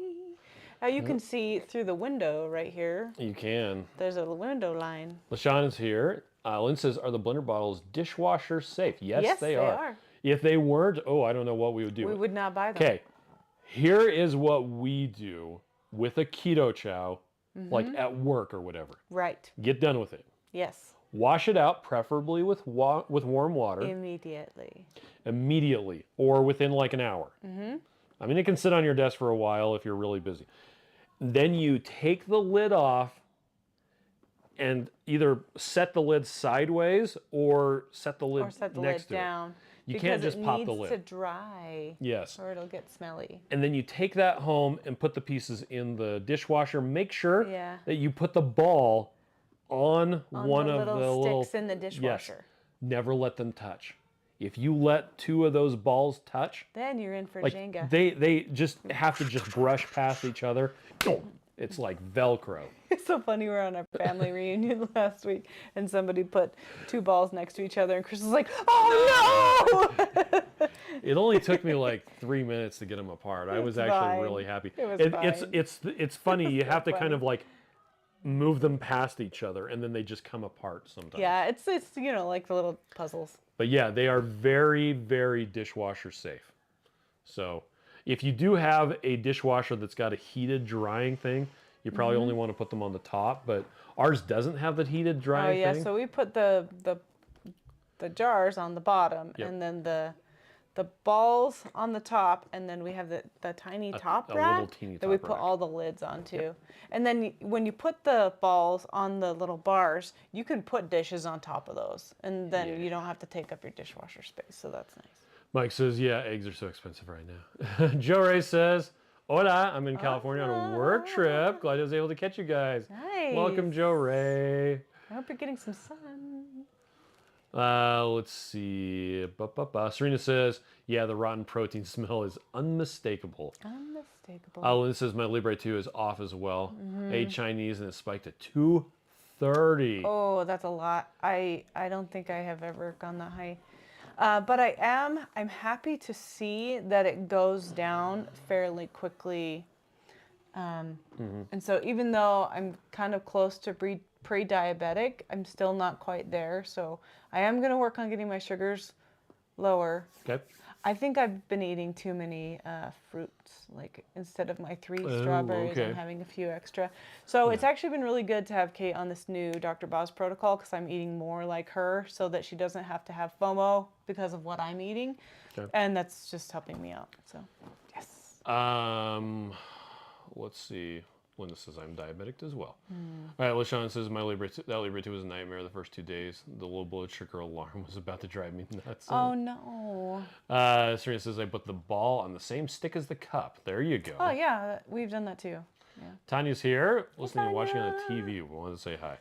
Now you can see through the window right here.
You can.
There's a window line.
LaShawn is here. Lynn says, are the blender bottles dishwasher safe? Yes, they are. If they weren't, I don't know what we would do.
We would not buy them.
Okay. Here is what we do with a Keto Chow, like at work or whatever.
Right.
Get done with it.
Yes.
Wash it out, preferably with warm water. Immediately, or within like an hour. I mean, it can sit on your desk for a while if you're really busy. Then you take the lid off and either set the lid sideways or set the lid next to
down.
it. You can't just pop the lid.
It needs to dry.
Yes.
Or it'll get smelly.
And then you take that home and put the pieces in the dishwasher. Make sure that you put the ball on one of the little
sticks in the dishwasher.
Yes. Never let them touch. If you let 2 of those balls touch,
then you're in for Jenga.
They just have to just brush past each other. It's like Velcro.
It's so funny. We were on a family reunion last week, and somebody put 2 balls next to each other, and Chris was like, "Oh no!"
It only took me like 3 minutes to get them apart. I was actually
fine.
really happy.
It was
It's funny. You
so
have to kind
funny.
of like move them past each other, and then they just come apart sometimes.
Yeah, it's like the little puzzles.
But yeah, they are very, very dishwasher safe. So if you do have a dishwasher that's got a heated drying thing, you probably only want to put them on the top. But ours doesn't have the heated drying thing.
So we put the jars on the bottom,
Yep.
and then the balls on the top, and then we have the tiny top
a
rack
little teeny
that we
top
put
rack.
all the lids onto. And then when you put the balls on the little bars, you can put dishes on top of those, and then you don't have to take up your dishwasher space. So that's nice.
Mike says, yeah, eggs are so expensive right now. Joe Ray says, hola, I'm in California on a work trip. Glad I was able to catch you guys.
Nice.
Welcome, Joe Ray.
I hope you're getting some sun.
Let's see. Serena says, yeah, the rotten protein smell is unmistakable.
Unmistakable.
Linda says, my Libre 2 is off as well. 8 Chinese and it spiked to 230.
Oh, that's a lot. I don't think I have ever gone that high. But I'm happy to see that it goes down fairly quickly. And so even though I'm kind of close to pre-diabetic, I'm still not quite there. So I am going to work on getting my sugars lower.
Okay.
I think I've been eating too many fruits. Like instead of my 3 strawberries,
okay.
I'm having a few extra. So it's actually been really good to have Kate on this new Dr. Boz protocol because I'm eating more like her so that she doesn't have to have FOMO because of what I'm eating.
Okay.
And that's just helping me out. So, yes.
Let's see. Linda says I'm diabetic as well. All right, LaShawn says my Libre 2 was a nightmare the first 2 days. The low blood sugar alarm was about to drive me nuts.
Oh, no.
Serena says I put the ball on the same stick as the cup. There you go.
Oh, yeah. We've done that too. Yeah.
Tanya's here, listening and watching on
Tanya.
the TV. We wanted to say hi.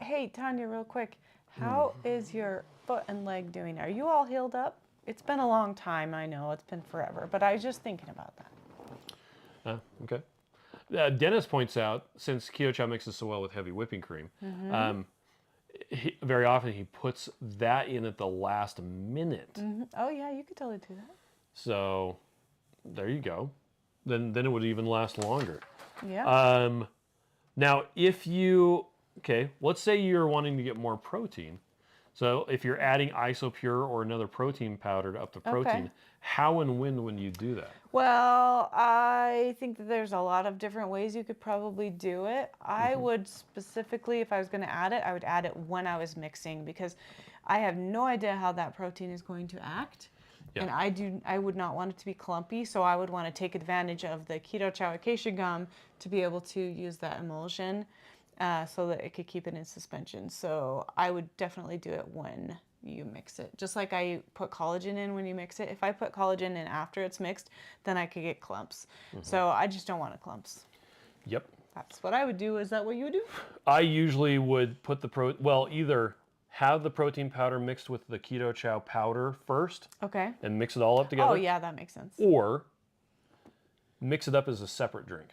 Hey, Tanya, real quick. How is your foot and leg doing? Are you all healed up? It's been a long time, I know. It's been forever. But I was just thinking about that.
Okay. Dennis points out, since Keto Chow mixes so well with heavy whipping cream, very often he puts that in at the last minute.
Oh, yeah, you could totally do that.
So there you go. Then it would even last longer.
Yeah.
Now, let's say you're wanting to get more protein. So if you're adding Isopure or another protein powder to up the protein, how and when would you do that?
Well, I think that there's a lot of different ways you could probably do it. I would specifically, if I was going to add it, I would add it when I was mixing because I have no idea how that protein is going to act. Yeah. And I would not want it to be clumpy, so I would want to take advantage of the Keto Chow Acacia gum to be able to use that emulsion so that it could keep it in suspension. So I would definitely do it when you mix it. Just like I put collagen in when you mix it. If I put collagen in after it's mixed, then I could get clumps. So I just don't want clumps.
Yep.
That's what I would do. Is that what you would do?
I usually would put either have the protein powder mixed with the Keto Chow powder first. Okay. And mix it all up together.
Oh, yeah, that makes sense.
Or mix it up as a separate drink.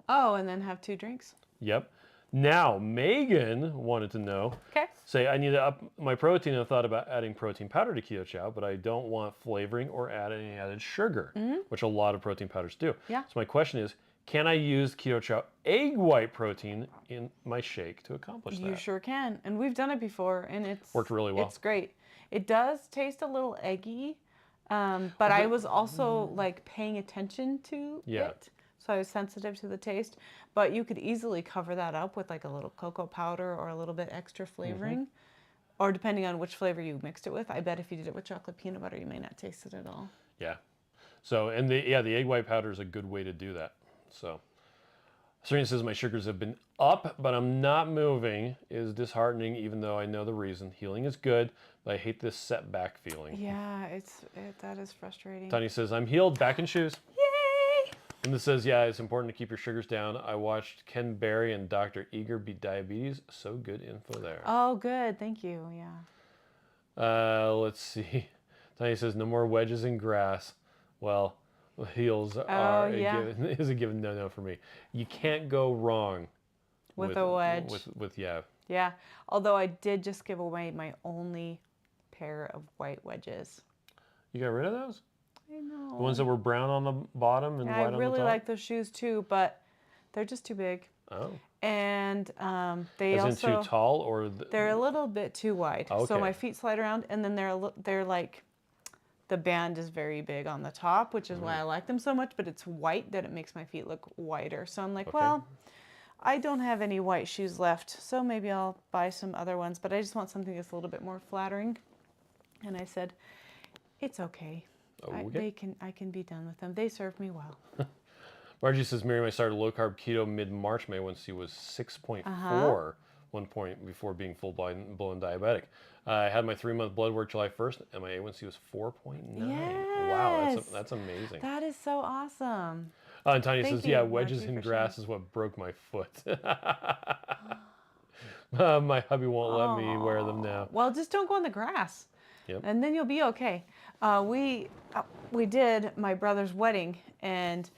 Oh, and then have 2 drinks?
Yep. Now, Megan wanted to know.
Okay.
Say, I need to up my protein. I thought about adding protein powder to Keto Chow, but I don't want flavoring or add any added sugar, which a lot of protein powders do. Yeah. So my question is, can I use Keto Chow egg white protein in my shake to accomplish that?
You sure can. And we've done it before, and it's
worked really well.
It's great. It does taste a little eggy, but I was also like paying attention to it. So I was sensitive to the taste. But you could easily cover that up with like a little cocoa powder or a little bit extra flavoring. Or depending on which flavor you mixed it with. I bet if you did it with chocolate peanut butter, you may not taste it at all.
Yeah. So, and the egg white powder is a good way to do that. So, Serena says my sugars have been up, but I'm not moving. It is disheartening, even though I know the reason. Healing is good, but I hate this setback feeling.
Yeah, that is frustrating.
Tanya says, I'm healed, back in shoes.
Yay!
And this says, yeah, it's important to keep your sugars down. I watched Ken Berry and Dr. Eager beat diabetes. So good info there.
Oh, good. Thank you. Yeah.
Let's see. Tanya says, no more wedges in grass. Well, Heels are
yeah.
a given, is a given no for me. You can't go wrong
With a wedge.
With yeah.
Yeah. Although I did just give away my only pair of white wedges.
You got rid of those?
I know.
The ones that were brown on the bottom and
Yeah,
white
I
on the
really
top?
like those shoes too, but they're just too big.
Oh.
And they
As
also
in too tall or
they're a little bit too wide.
Okay.
So my feet slide around, and then they're like the band is very big on the top, which is why I like them so much. But it's white that it makes my feet look whiter. So I'm like,
Okay.
well, I don't have any white shoes left, so maybe I'll buy some other ones. But I just want something that's a little bit more flattering. And I said, it's okay.
Okay.
I can be done with them. They serve me well.
Margie says, Miriam, I started low carb keto mid-March, May, when she was 6.4, one point before being full-blown diabetic. I had my 3-month blood work July 1st, and my A1C was 4.9. Wow, that's amazing.
That is so awesome.
And Tanya
Thank
says,
you,
yeah, wedges
Margie,
in
for
grass is what broke my foot. My hubby won't let me wear them now.
Well, just don't go in the grass.
Yep.
And then you'll be okay. We did my brother's wedding, and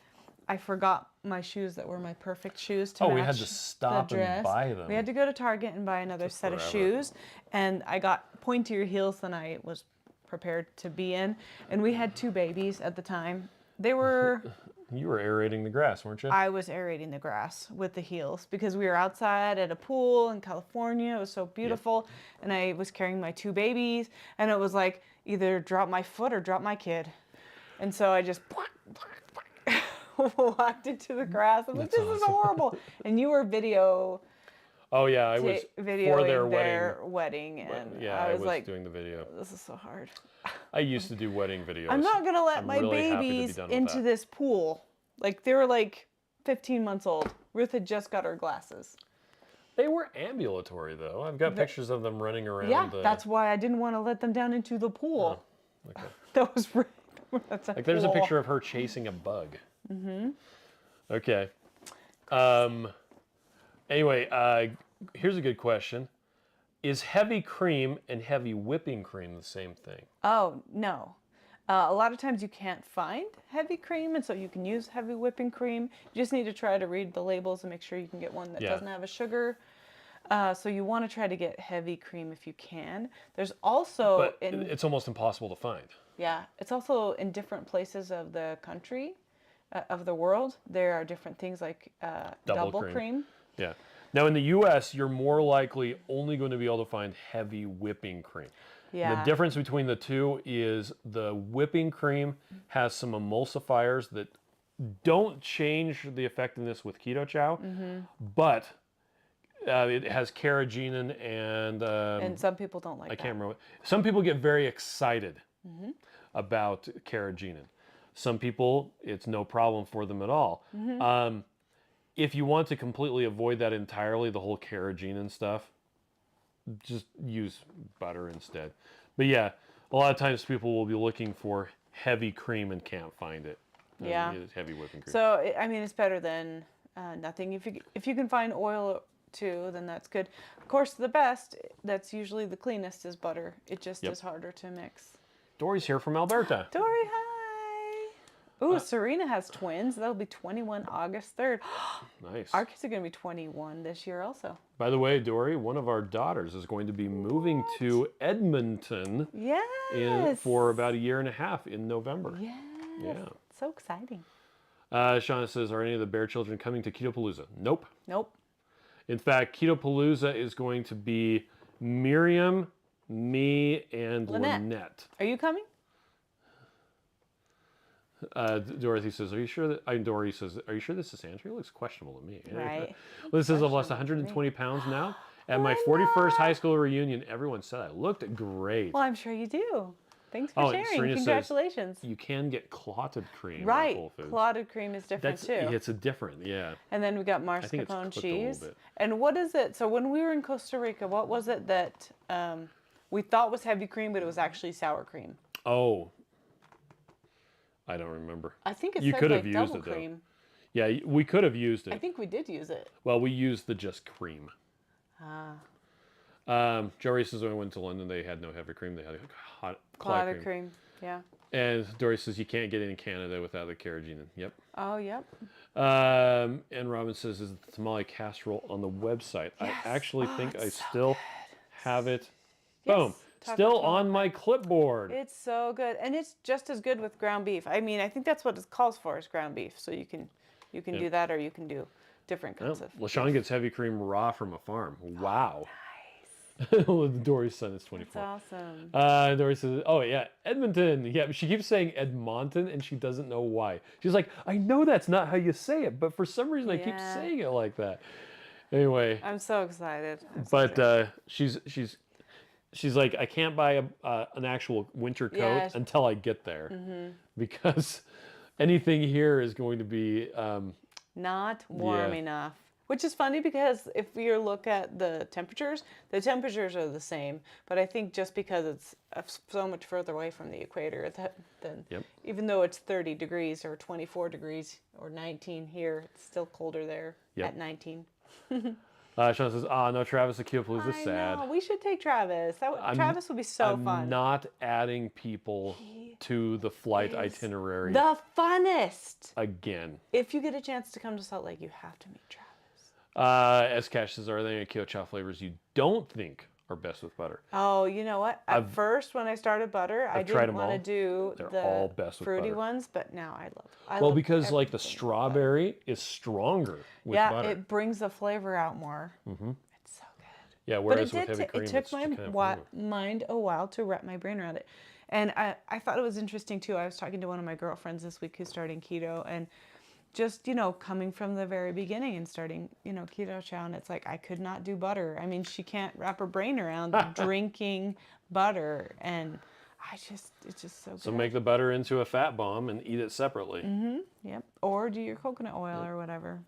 I forgot my shoes that were my perfect shoes to match
we had to stop
the dress.
and buy them.
We had to go to Target and buy another set of shoes, and I got pointier heels than I was prepared to be in. And we had 2 babies at the time. They were...
You were aerating the grass, weren't you?
I was aerating the grass with the heels because we were outside at a pool in California. It was so beautiful. And I was carrying my 2 babies, and it was like either drop my foot or drop my kid. And so I just walked into the grass. I'm like, this is horrible. And you were
Oh yeah, I was
videoing
for their
wedding, and
yeah,
I was like,
doing the video.
this is so hard.
I used to do wedding videos.
I'm not gonna let my
really happy to be
babies
done with
into
that.
this pool. Like, they were like 15 months old. Ruth had just got her glasses.
They were ambulatory though. I've got pictures of them running around.
Yeah, that's why I didn't want to let them down into the pool.
Oh, okay.
That was really, that's
Like there's a picture of her chasing a bug. Mm-hmm. Okay. Anyway, here's a good question. Is heavy cream and heavy whipping cream the same thing?
Oh, no. A lot of times you can't find heavy cream, and so you can use heavy whipping cream. You just need to try to read the labels and make sure you can get one that doesn't have a sugar. So you want to try to get heavy cream if you can. There's also...
But it's almost impossible to find.
Yeah, it's also in different places of the country, of the world. There are different things like double cream.
Yeah. Now in the U.S., you're more likely only going to be able to find heavy whipping cream.
Yeah.
The difference between the two is the whipping cream has some emulsifiers that don't change the effectiveness with Keto Chow, but it has carrageenan
And some people don't like
I
that.
can't remember. Some people get very excited about carrageenan. Some people, it's no problem for them at all. If you want to completely avoid that entirely, the whole carrageenan stuff, just use butter instead. But yeah, a lot of times people will be looking for heavy cream and can't find it.
Yeah.
It's heavy whipping cream.
So, I mean, it's better than nothing. If you can find oil too, then that's good. Of course, the best, that's usually the cleanest, is butter. It just is harder to mix.
Dory's here from Alberta.
Dory, hi. Ooh, Serena has twins. That'll be 21 August 3rd.
Nice.
Our kids are going to be 21 this year also.
By the way, Dory, one of our daughters is going to be moving to Edmonton for about 1.5 years in November.
Yes.
Yeah.
So exciting.
Shauna says, are any of the Bear children coming to Ketopalooza? Nope.
Nope.
In fact, Ketopalooza is going to be Miriam, me, and Lynette.
Are you coming?
Dorothy says, "Are you sure that?" Dory says, "Are you sure this is Sandra? It looks questionable to me."
Right.
Liz says, "I've lost 120 pounds now. At my 41st high school reunion, everyone said I looked great."
Well, I'm sure you do. Thanks for sharing.
Serena
Congratulations.
says, you can get clotted cream
Right.
at Whole Foods.
Clotted cream is different too.
It's a different, yeah.
And then we got mascarpone cheese. And what is it? So when we were in Costa Rica, what was it that we thought was heavy cream, but it was actually sour cream?
Oh. I don't remember.
I think it
you
said
could
like
have used
double
it,
cream.
Though. Yeah, we could have used it.
I think we did use it.
Well, we used the just cream. Jory says when I went to London, they had no heavy cream. They had hot
Clotted
cream.
cream. Yeah.
And Dory says you can't get it in Canada without the carrageenan. Yep.
Oh, yep.
And Robin says, is the tamale casserole on the website?
Yes.
I actually think I
it's so
still
good.
have it.
Yes,
Boom.
Taco
Still
Taco.
on my clipboard.
It's so good, and it's just as good with ground beef. I mean, I think that's what it calls for is ground beef. So you can do that, or you can do different kinds of.
LaShawn gets heavy cream raw from a farm. Wow.
Nice.
Dory's son is 24.
That's awesome.
Dory says, oh yeah, Edmonton. Yeah, she keeps saying Edmonton and she doesn't know why. She's like, I know that's not how you say it, but for some reason I keep
Yeah.
saying it like that. Anyway.
I'm so excited.
She's like, I can't buy an actual winter coat
Yes.
until I get there because anything here is going to be
Not warm enough. Which is funny because if you look at the temperatures are the same. But I think just because it's so much further away from the equator, then even though it's 30 degrees or 24 degrees or 19 here, it's still colder there at 19.
Sean says, no, Travis, the Keto is sad.
I know. We should take Travis. Travis would be so fun.
I'm not adding people to the flight itinerary.
The funnest.
Again.
If you get a chance to come to Salt Lake, you have to meet Travis.
As Cash says, are there any Keto Chow flavors you don't think are best with butter?
Oh, you know what? At first, when I started butter, I didn't want to do
all best with
fruity
butter.
ones, but now I
Well,
love
because like the
everything with
strawberry is stronger with butter.
Yeah, it brings the flavor out more. Mm-hmm. It's so good.
Yeah, whereas with heavy cream,
it took
it's
my
just kind of
mind a while to wrap my brain around it. And I thought it was interesting too. I was talking to one of my girlfriends this week who's starting keto, and just, coming from the very beginning and starting, Keto Chow, and it's like, I could not do butter. I mean, she can't wrap her brain around drinking butter, and it's just so good.
So make the butter into a fat bomb and eat it separately.
Mm-hmm, yep. Or do your coconut oil or whatever.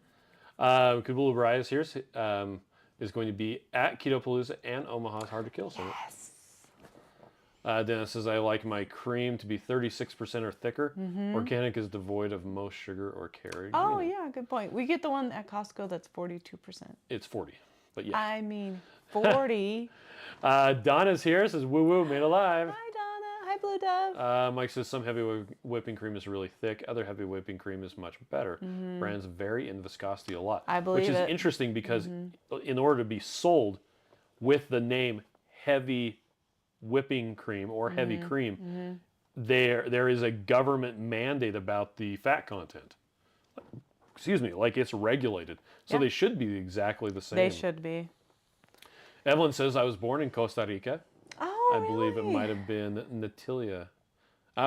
Kabulu Bryce here is going to be at Ketopalooza and Omaha's Hard to Kill Summit.
Yes.
Dennis says, I like my cream to be 36% or thicker. Organic is devoid of most sugar or carrageenan.
Oh, yeah, good point. We get the one at Costco that's 42%.
It's 40, but yeah.
I mean, 40.
Donna's here, says, woo woo, made alive.
Hi, Donna. Hi, Blue Dove.
Mike says, some heavy whipping cream is really thick. Other heavy whipping cream is much better. Brands vary in viscosity a lot.
I believe
Which is interesting because in order to be sold with the name heavy whipping cream or heavy cream, there is a government mandate about the fat content. Excuse me, like it's regulated. So they should be exactly the same.
They should be.
Evelyn says, I was born in Costa Rica.
Oh,
I believe it
really?
might have been Natilia.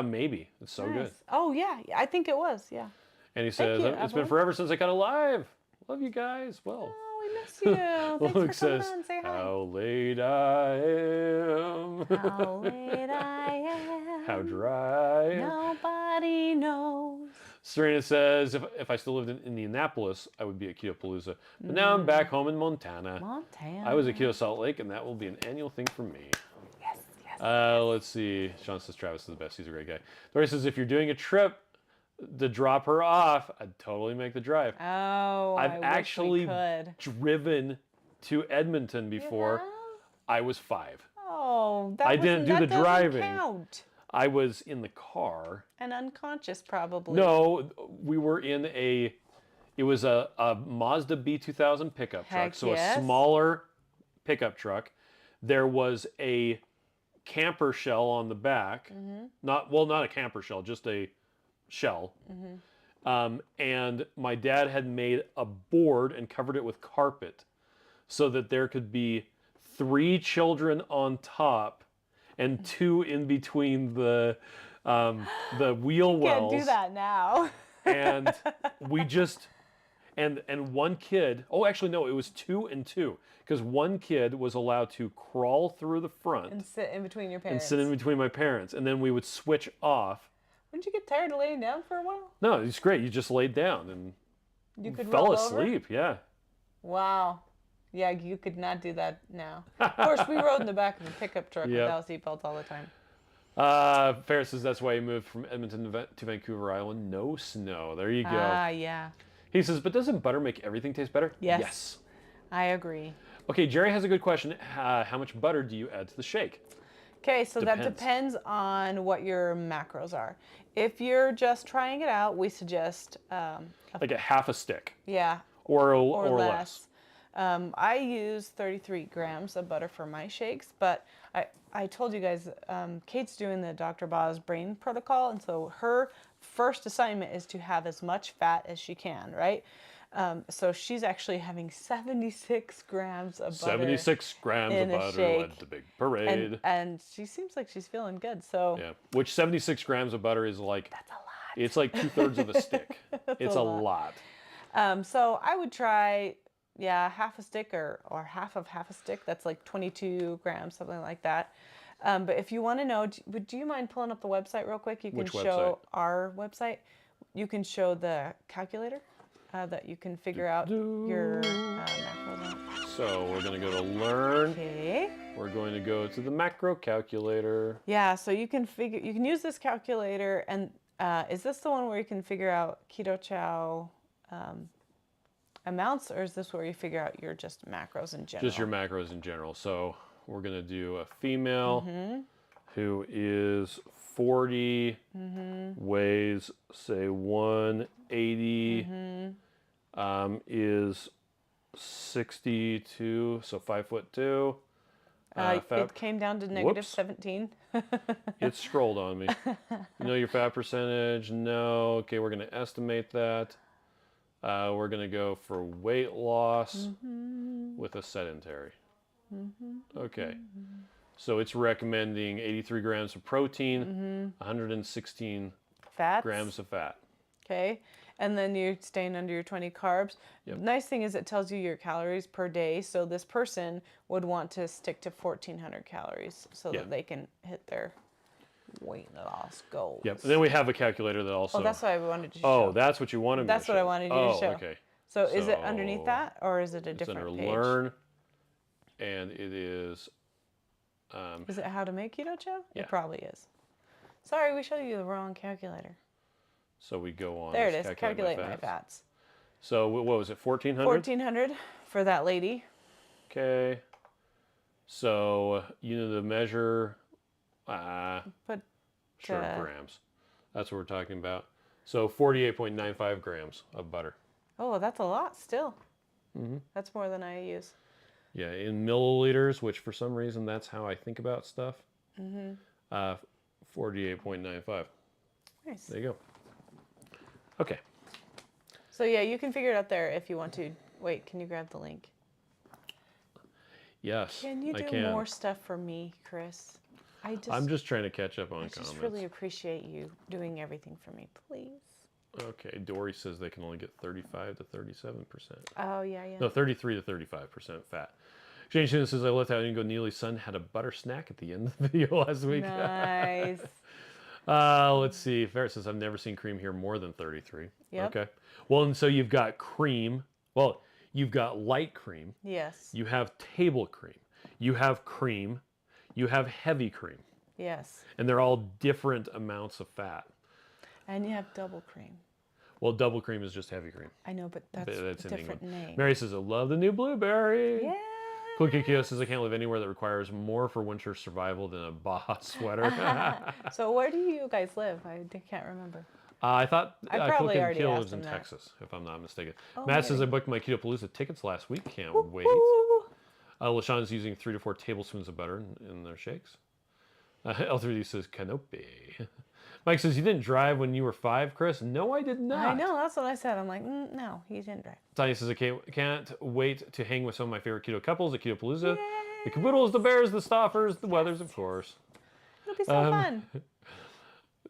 Maybe. It's so good.
Oh, yeah. I think it was, yeah.
And he says,
you,
it's
Evelyn.
been forever since I got alive. Love you guys. Well.
Oh, we miss you. Thanks
Luke
for coming
says,
on. Say hi.
how late I am.
How late I am.
How dry.
Nobody knows.
Serena says, if I still lived in Indianapolis, I would be at Ketopalooza. But now I'm back home in Montana. I was at Keto Salt Lake, and that will be an annual thing for me.
Yes, yes.
Let's see. Sean says Travis is the best. He's a great guy. Dory says, if you're doing a trip to drop her off, I'd totally make the drive.
Oh,
I've actually driven to Edmonton before. I was 5.
Oh,
I didn't do the driving.
Count.
I was in the car.
And unconscious, probably.
No, we were in it was a Mazda B2000 pickup truck. So a smaller pickup truck. There was a camper shell on the back. Not a camper shell, just a shell. And my dad had made a board and covered it with carpet so that there could be 3 children on top and 2 in between the wheel wells.
Can't do that now.
And we just and one kid. Oh, actually no, it was 2 and 2 because one kid was allowed to crawl through the front
and sit in between your parents.
And sit in between my parents, and then we would switch off.
Wouldn't you get tired of laying down for a while?
No, it's great. You just laid down and
you could
fell
roll
asleep.
Over?
Yeah.
Wow. Yeah, you could not do that now. Of course, we rode in the back of a pickup truck without seatbelts all the time.
Ferris says that's why he moved from Edmonton to Vancouver Island. No snow. There you go.
Ah, yeah.
He says, but doesn't butter make everything taste better?
Yes. I agree.
Okay, Jerry has a good question. How much butter do you add to the shake?
Okay, so that
Depends.
depends on what your macros are. If you're just trying it out, we suggest,
Like a half a stick
yeah,
or
or
less.
less. I use 33 grams of butter for my shakes, but I told you guys, Kate's doing the Dr. Boz brain protocol, and so her first assignment is to have as much fat as she can, right? So she's actually having 76 grams of butter
76 grams
in
of
a
butter
shake.
led the big parade.
And she seems like she's feeling good, so
Yeah, which 76 grams of butter is like,
that's a lot.
it's like 2/3 of a stick. It's a lot.
So I would try, yeah, half a stick or half a stick. That's like 22 grams, something like that. But if you want to know, do you mind pulling up the website real quick? You can
Which
show our website. You can show the calculator that you can figure out your macros on.
So we're going to go to learn.
Okay.
We're going to go to the macro calculator.
Yeah, so you can use this calculator, and is this the one where you can figure out Keto Chow amounts, or is this where you figure out your just macros in general?
Just your macros in general. So we're going to do a female who is 40, weighs, say, 180, is 62, so 5'2".
It came down to negative 17.
It scrolled on me. You know your fat percentage? No. Okay, we're going to estimate that. We're going to go for weight loss with a sedentary. Okay. So it's recommending 83 grams of protein, 116
Fats.
grams of fat.
Okay. And then you're staying under your 20 carbs.
Yep.
The nice thing is it tells you your calories per day. So this person would want to stick to 1,400 calories so that they can hit their weight loss goals.
Yep. And then we have a calculator that also.
Oh, that's what I wanted to show.
Oh, that's what you wanted me to show.
That's what I wanted you to show.
Oh, okay.
So is it underneath that, or is it a
It's
different
under
page?
Learn, and it is.
Is it how to make Keto Chow?
Yeah.
It probably is. Sorry, we showed you the wrong calculator.
So we go on.
There it is. Calculate my fats.
So what was it? 1,400.
1,400 for that lady.
Okay. So unit of measure.
Put
Sure, grams. That's what we're talking about. So 48.95 grams of butter.
Oh, that's a lot still. That's more than I use.
Yeah, in milliliters, which for some reason that's how I think about stuff. 48.95.
Nice.
There you go. Okay.
So yeah, you can figure it out there if you want to. Wait, can you grab the link?
Yes,
Can you do more stuff for me, Chris?
I'm just trying to catch up on
I
comments.
just really appreciate you doing everything for me, please.
Okay, Dory says they can only get 35 to 37%.
Oh, yeah.
No, 33 to 35% fat. Jane Shin says, I left out Ingo Neely's son had a butter snack at the end of the video last week.
Nice.
Let's see. Ferret says, I've never seen cream here more than 33.
Yep.
Okay. Well, and so you've got cream. Well, you've got light cream.
Yes.
You have table cream. You have cream. You have heavy cream.
Yes.
And they're all different amounts of fat.
And you have double cream.
Well, double cream is just heavy cream.
I know, but that's a different name.
Mary says, I love the new blueberry.
Yeah.
Kikio says, I can't live anywhere that requires more for winter survival than a Baja sweater.
So where do you guys live? I can't remember.
I thought
probably already
Kikio
asked
lives in
him that.
Texas, if I'm not mistaken.
Oh,
Matt says, I
maybe.
booked my Keto Palooza tickets last week. Can't wait.
Woo.
LaShawn's using 3 to 4 tablespoons of butter in their shakes. L3D says, Canopy. Mike says, you didn't drive when you were 5, Chris? No, I did not.
I know, that's what I said. I'm like, no, he didn't drive.
Tanya says, I can't wait to hang with some of my favorite keto couples at Keto Palooza. The Caboodles, the Bears, the Stoffers, the Weathers, of course.
It'll be so fun.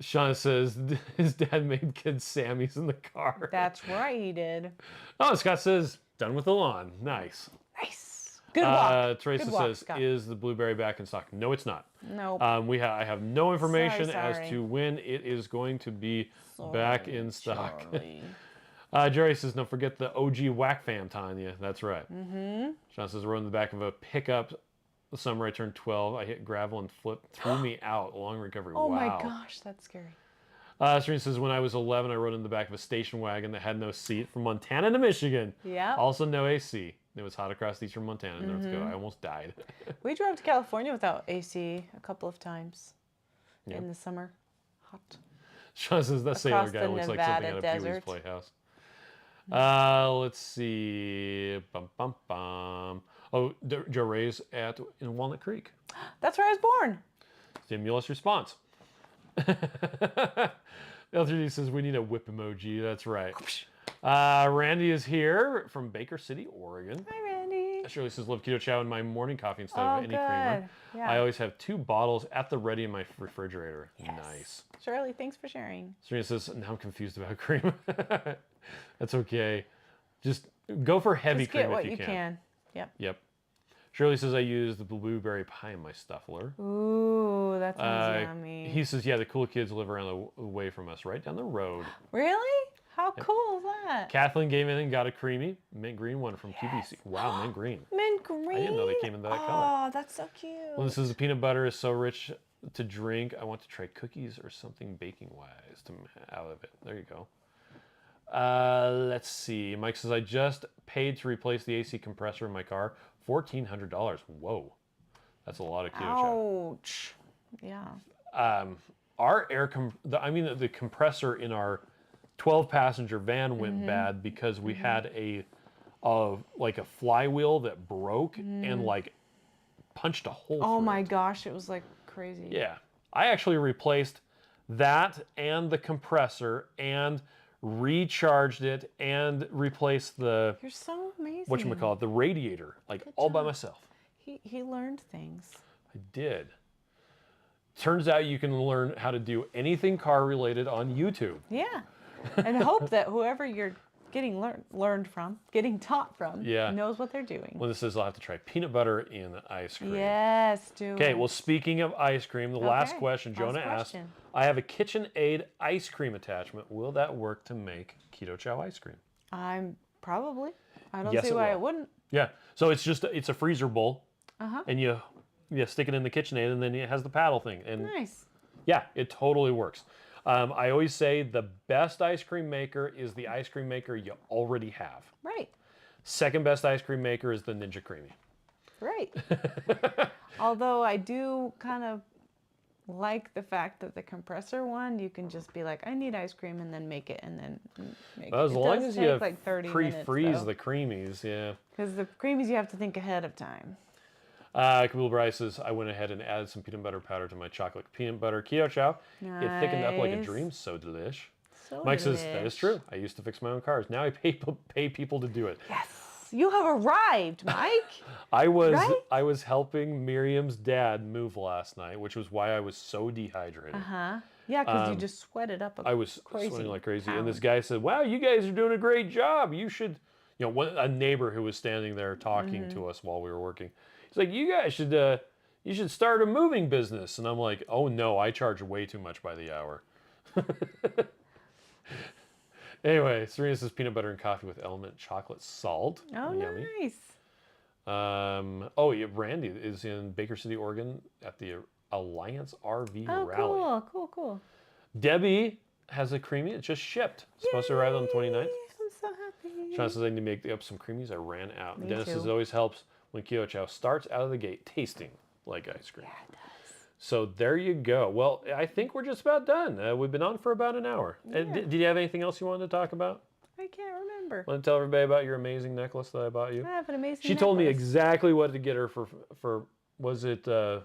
Sean says, his dad made kids Sammys in the car.
That's right, he did.
Oh, Scott says, done with the lawn. Nice.
Nice. Good walk.
Teresa
Good walk,
says,
Scott.
is the blueberry back in stock? No, it's not.
Nope.
I have no information
Sorry.
as to when it is going to be back in stock.
Charlie.
Jerry says, don't forget the OG Whack Fam, Tanya. That's right. Sean says, I rode in the back of a pickup the summer I turned 12. I hit gravel and flipped, threw me out. Long recovery.
Oh
wow.
my gosh, that's scary.
Serena says, when I was 11, I rode in the back of a station wagon that had no seat from Montana to Michigan.
Yeah.
Also no AC. It was hot across eastern Montana in North Dakota. I almost died.
We drove to California without AC a couple of times
Yeah.
in the summer. Hot.
Sean says that sailor
Across
guy
the
looks like something
Nevada
out of Pee-wee's
desert.
Playhouse. Let's see. Bum, bum, bum. Oh, Joe Ray's in Walnut Creek.
That's where I was born.
Stimulus response. L3D says we need a whip emoji. That's right. Randy is here from Baker City, Oregon.
Hi, Randy.
Shirley says, love Keto Chow in my morning coffee instead
Oh,
of any creamer.
good. Yeah.
I always have 2 bottles at the ready in my refrigerator.
Yes.
Nice.
Shirley, thanks for sharing.
Serena says, now I'm confused about cream. That's okay. Just go for heavy
Just
cream
get what
if you can.
Yep.
Yep. Shirley says, I use the blueberry pie in my stuffler.
Ooh, that sounds yummy.
He says, yeah, the cool kids live around the way from us, right down the road.
Really? How cool is that?
Kathleen came in and got a creamy mint green one from QVC. Wow, mint green.
Mint green?
I didn't know they came in that color.
Oh, that's so cute.
Well, this is the peanut butter is so rich to drink. I want to try cookies or something baking wise to out of it. There you go. Let's see. Mike says, I just paid to replace the AC compressor in my car. $1,400. Whoa. That's a lot of Keto Chow.
Ouch. Yeah.
Our the compressor in our 12-passenger van went bad because we had a flywheel that broke and like punched a hole
Oh
through
my
it.
gosh, it was like crazy.
Yeah. I actually replaced that and the compressor and recharged it and replaced the
You're so amazing.
whatchamacallit, the radiator, like all by myself.
He learned things.
I did. Turns out you can learn how to do anything car related on YouTube.
Yeah. And hope that whoever you're getting getting taught from,
Yeah.
knows what they're doing.
Well, this says I'll have to try peanut butter in ice cream.
Yes, do
Okay,
it.
well, speaking of ice cream, the last
Okay,
question
last
Jonah asked,
question.
I have a KitchenAid ice cream attachment. Will that work to make Keto Chow ice cream?
I'm probably. I don't
Yes,
see
it
why
will.
it wouldn't.
Yeah, so it's a freezer bowl,
Uh-huh.
and you stick it in the KitchenAid, and then it has the paddle thing. And
Nice.
yeah, it totally works. I always say the best ice cream maker is the ice cream maker you already have.
Right.
Second best ice cream maker is the Ninja Creamy.
Right. Although I do kind of like the fact that the compressor one, you can just be like, I need ice cream, and then make it, and then make
Well, as
it.
long
does
as
take
you
like 30
pre-freeze the creamies, yeah.
Because the creamies you have to think ahead of time.
Camille Bryce says, I went ahead and added some peanut butter powder to my chocolate peanut butter Keto Chow. It thickened up like a
Nice.
dream. So delish.
So
Mike says, that is
delish.
true. I used to fix my own cars. Now I pay people to do it.
Yes. You have arrived, Mike.
I
Right?
was helping Miriam's dad move last night, which was why I was so dehydrated.
Uh-huh. Yeah, because you just sweated up
I was
crazy
sweating like crazy. And
pound.
this guy said, wow, you guys are doing a great job. You should, a neighbor who was standing there talking to us while we were working. He's like, you guys should, you should start a moving business. And I'm like, oh no, I charge way too much by the hour. Anyway, Serena says peanut butter and coffee with element chocolate salt.
Oh,
Yummy.
nice.
Yeah, Randy is in Baker City, Oregon at the Alliance RV
Oh,
Rally.
cool.
Debbie has a creamy. It just shipped. Supposed to arrive on the 29th.
I'm so happy.
Sean says I need to make up some creamies. I ran out.
Me
Dennis
too.
says it always helps when Keto Chow starts out of the gate tasting like ice cream.
Yeah, it does.
So there you go. Well, I think we're just about done. We've been on for about an hour. Did you have anything else you wanted to talk about?
I can't remember.
Want to tell everybody about your amazing necklace that I bought you?
I have an amazing
She told me
necklace.
exactly what to get her for was it
Probably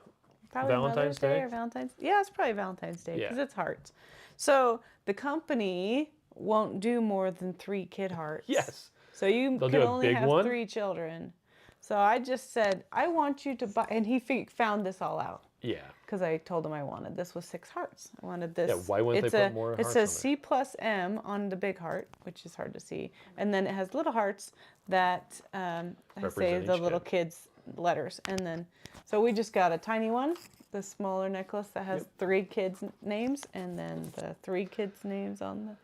Valentine's
Mother's Day
Day?
or Valentine's. Yeah, it's probably Valentine's Day
Yeah.
because it's hearts. So the company won't do more than 3 kid hearts.
Yes.
So you
They'll
can
do a
only
big
have
one?
3 children. So I just said, I want you to buy, and he found this all out.
Yeah.
Because I told him I wanted this with 6 hearts. I wanted this.
Yeah, why wouldn't they put more
It
hearts
says
on
C plus M on the big heart, which is hard to see, and then it has little hearts that I say
Represent
the
each
little
kid.
kids' letters, and then so we just got a tiny one, the smaller necklace that has 3 kids' names, and then the 3 kids' names on the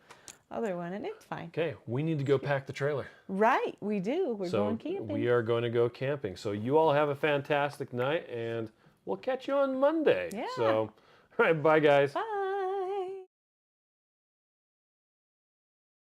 other one, and it's fine.
Okay, we need to go pack the trailer.
Right, we do. We're
So
going camping.
we are going to go camping. So you all have a fantastic night, and we'll catch you on Monday.
Yeah.
So, all right, bye guys.
Bye.